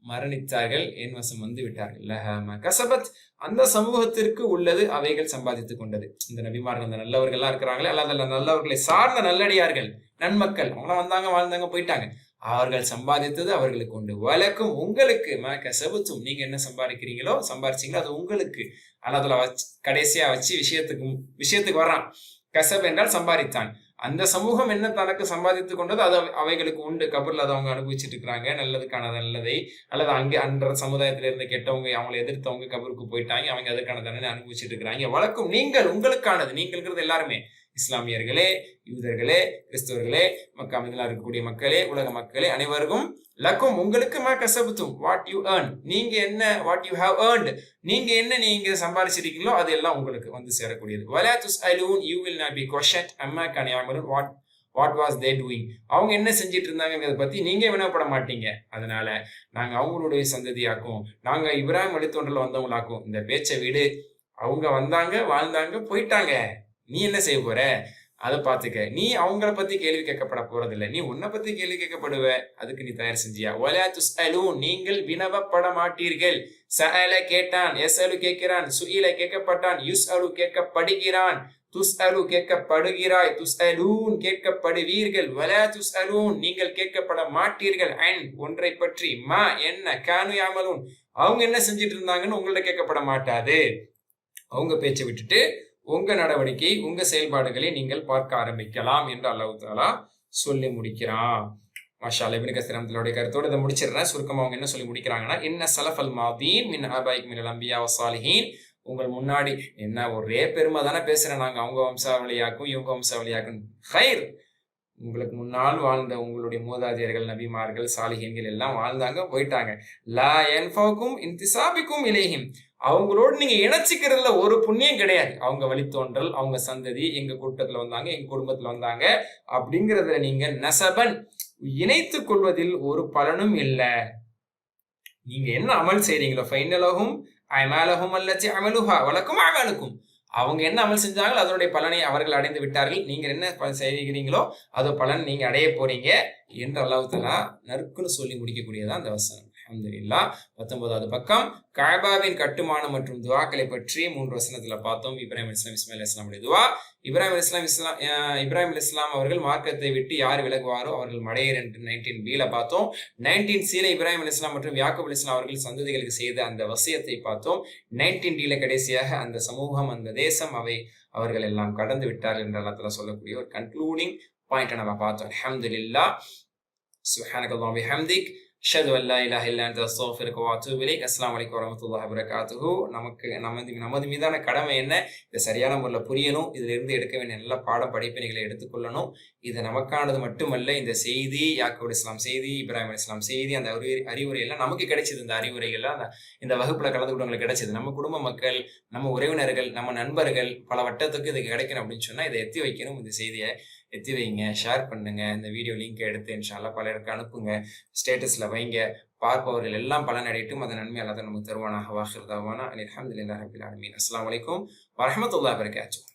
மரணித்தார்கள், என் வசம் வந்து விட்டார்கள். லஹா கஸபத், அந்த சமூகத்திற்கு உள்ளது அவைகள் சம்பாதித்துக் கொண்டது. இந்த நபிமார்கள், அந்த நல்லவர்கள்லாம் இருக்கிறாங்களே, அல்லாஹ் நல்லவர்களை சார்ந்த நல்லடியார்கள், நன்மக்கள், அவங்களாம் வந்தாங்க, வாழ்ந்தாங்க, போயிட்டாங்க. அவர்கள் சம்பாதித்தது அவர்களுக்கு உண்டு. வலக்கும், உங்களுக்கு, கஸபத்தும், நீங்க என்ன சம்பாதிச்சீங்களோ அது உங்களுக்கு. அல்லாஹ் வச்சு கடைசியா வச்சு விஷயத்துக்கு வர்றான். கசப் என்றால் சம்பாதித்தான். அந்த சமூகம் என்ன தனக்கு சம்பாதித்துக் கொண்டது அது அவைகளுக்கு உண்டு. கபர்ல அதை அவங்க அனுபவிச்சுட்டு இருக்கிறாங்க. நல்லதுக்கான நல்லதை, அல்லது அங்கே அன்ற சமுதாயத்தில இருந்து கெட்டவங்க, அவங்களை எதிர்த்தவங்க கபருக்கு போயிட்டாங்க, அவங்க அதுக்கான தண்டனை அனுபவிச்சுட்டு இருக்கிறாங்க. வழக்கும் நீங்கள், உங்களுக்கானது. நீங்கள்ங்கிறது எல்லாருமே, இஸ்லாமியர்களே, யூதர்களே, கிறிஸ்தவர்களே, மக்காவில் இருக்கக்கூடிய மக்களே, உலக மக்களே, அனைவருக்கும் லக்கும், உங்களுக்கு மா கஸபத்தும், வாட் யூ ஏர்ன், நீங்க என்ன, வாட் யூ ஹேவ் ஏர்ன்ட், நீங்க சம்பாதிச்சிருக்கீங்களோ அது எல்லாம் உங்களுக்கு வந்து சேரக்கூடியது. வலா துஸ்அலூன், you will not be questioned அம்மா கான யஅமலூன், what was they doing, அவங்க என்ன செஞ்சிட்டு இருந்தாங்கங்கிறத பத்தி நீங்க வினவப்பட மாட்டீங்க. அதனால நாங்க அவங்களுடைய சந்ததியாக்கும், நாங்க இப்ராஹிம் வழித்தோன்றல வந்தவங்களாக்கும். இந்த பேச்சை விடு. அவங்க வந்தாங்க, வாழ்ந்தாங்க, போயிட்டாங்க. நீ என்ன செய்ய போற, அதை பார்த்துக்க. நீ அவங்கள பத்தி கேள்வி கேட்கப்பட போறதில்லை, நீ உன்னை பத்தி கேள்வி கேட்கப்படுவ. அதுக்கு நீ தயார் செஞ்சியா? வலா துஸ்அலூன், நீங்கள் வினவப்பட மாட்டீர்கள். சஅல கேட்டான், யஸ்அலு கேட்கிறான், சுஇல கேட்கப்பட்டான், யுஸ்அலு கேட்கப்படுகிறான், துஸ்அலு கேட்கப்படுகிறாய், துஸ்அலூன் கேட்கப்படுவீர்கள், வலா துஸ்அலூன் நீங்கள் கேட்கப்பட மாட்டீர்கள், அன் ஒன்றை பற்றி, மா என்ன, கானு யஅமலூன் அவங்க என்ன செஞ்சிட்டு இருந்தாங்கன்னு உங்கள்ட்ட கேட்கப்பட மாட்டாது. அவங்க பேச்சை விட்டுட்டு உங்க நடவடிக்கை, உங்க செயல்பாடுகளை நீங்கள் பார்க்க ஆரம்பிக்கலாம் என்று அல்லாஹ் தஆலா சொல்லி முடிக்கிறான். மாஷா அல்லாஹ். இப்னு கஸீர் ரஹ்மத்துல்லாஹி கருத்தோட இதை முடிச்சிடுறேன். சுருக்கமா அவங்க என்ன சொல்லி முடிக்கிறாங்கன்னா, இன்ன ஸலஃபல் மாதீன் மின் ஆபாயிக் மினல் அன்பியா வஸ்ஸாலிஹீன், உங்கள் முன்னாடி என்ன ஒரே பெருமை தானே பேசுறேன் நாங்க, அவங்க வம்சாவளியாக்கும் இவங்க வம்சாவளியாக்கும். ஹைர், உங்களுக்கு முன்னால் வாழ்ந்த உங்களுடைய மூதாதையர்கள், நபிமார்கள், சாலிஹீன்கள் எல்லாம் வாழ்ந்தாங்க, போயிட்டாங்க. லா யன்ஃபவுக்கும் இன்திசாபிக்கும் இலைஹிம், அவங்களோடு நீங்க இணைச்சிக்கிறதுல ஒரு புண்ணியம் கிடையாது. அவங்க வழித்தோன்றல், அவங்க சந்ததி எங்க கூட்டத்துல வந்தாங்க, எங்க குடும்பத்துல வந்தாங்க அப்படிங்கறதுல நீங்க நசபன் இணைத்துக் கொள்வதில் ஒரு பலனும் இல்லை. நீங்க என்ன அமல் செய்றீங்களோ, ஃபைனலஹும் அமாலஹும் அல்லதி அமலுஹா வலக்கும் அமாலுக்கும், அவங்க என்ன அமல் செஞ்சாங்களோ அதனுடைய பலனை அவர்கள் அடைந்து விட்டார்கள். நீங்க என்ன செய்கிறீங்களோ அது பலன் நீங்க அடைய போறீங்க என்று அல்லாஹ் தஆலா நறுக்குன்னு சொல்லி முடிக்கக்கூடியதான் அந்த வசனம். அல்ஹம்துலில்லாஹ். 19வது பக்கம். கஅபாவின் கட்டுமானம் மற்றும் துஆக்களை பற்றி 3 வசனத்துல பார்த்தோம். இப்ராஹிம் அலைஹிஸ்ஸலாம், இஸ்மாயில் அலைஹிஸ்ஸலாமுடைய துஆ. இப்ராஹிம் அலைஹிஸ்ஸலாம் அவர்கள் மார்க்கத்தை விட்டு யார் விலகுவாரோ அவர்கள் மடையர் என்று 19b பார்த்தோம். 19c இப்ராஹிம் அலைஹிஸ்ஸலாம் மற்றும் யாக்கூப் அலைஹிஸ்ஸலாம் அவர்கள் சந்ததிகளுக்கு செய்த அந்த வசியத்தை பார்த்தோம். 19d கடைசியாக அந்த சமூகம், அந்த தேசம், அவர்கள் எல்லாம் கடந்து விட்டார்கள் என்று அல்லாஹ் தஆலா சொல்லக்கூடிய ஒரு கன்க்ளூடிங் பாயிண்ட் நம்ம பார்த்தோம். அல்ஹம்துலில்லாஹ். சுப்ஹானக்கல்லாஹு பிஹம்திக், அஷ்ஹது அன் லா இலாஹா இல்லா அன்த அஸ்தக்ஃபிருக வ அத்தூபு இலைக். அஸ்ஸலாமு அலைக்கும் வரஹ்மத்துல்லாஹி வபரகாத்துஹு. நமது மீதான கடமை என்ன, இதை சரியான முறையில் புரியணும், இதுல இருந்து எடுக்க வேண்டிய நல்ல பாடம் படிப்பினைகளை எடுத்துக்கொள்ளணும். இது நமக்கானது மட்டுமல்ல, இந்த செய்தி, யாக்கூப் அலைஹிஸ்ஸலாம் செய்தி, இப்ராஹிம் அலைஹிஸ்ஸலாம் செய்தி, அந்த அறிவுரை எல்லாம் நமக்கு கிடைச்சது. இந்த அறிவுரைகள்லாம் இந்த வகுப்புல கலந்துக்கிட்டவங்களுக்கு கிடைச்சது. நம்ம குடும்ப மக்கள், நம்ம உறவினர்கள், நம்ம நண்பர்கள், பல வட்டத்துக்கு இது கிடைக்கணும் அப்படின்னு சொன்னா இதை எத்தி வைக்கணும். இந்த செய்தியை எத்தி வைங்க, ஷேர் பண்ணுங்க, இந்த வீடியோ லிங்க் எடுத்து இன்ஷா அல்லாஹ் பலருக்கு அனுப்புங்க, ஸ்டேட்டஸ்ல வைங்க. பார்ப்பவர்கள் எல்லாம் பலன் அடையட்டும். அந்த நன்மை அல்லாஹ் நமக்கு தருவானாக. வாஹிர் தஅவானா அல்ஹம்துலில்லாஹி ரப்பில் ஆலமீன். அஸ்ஸலாமு அலைக்கும் வரஹ்மத்துல்லாஹி வபரகாத்துஹு.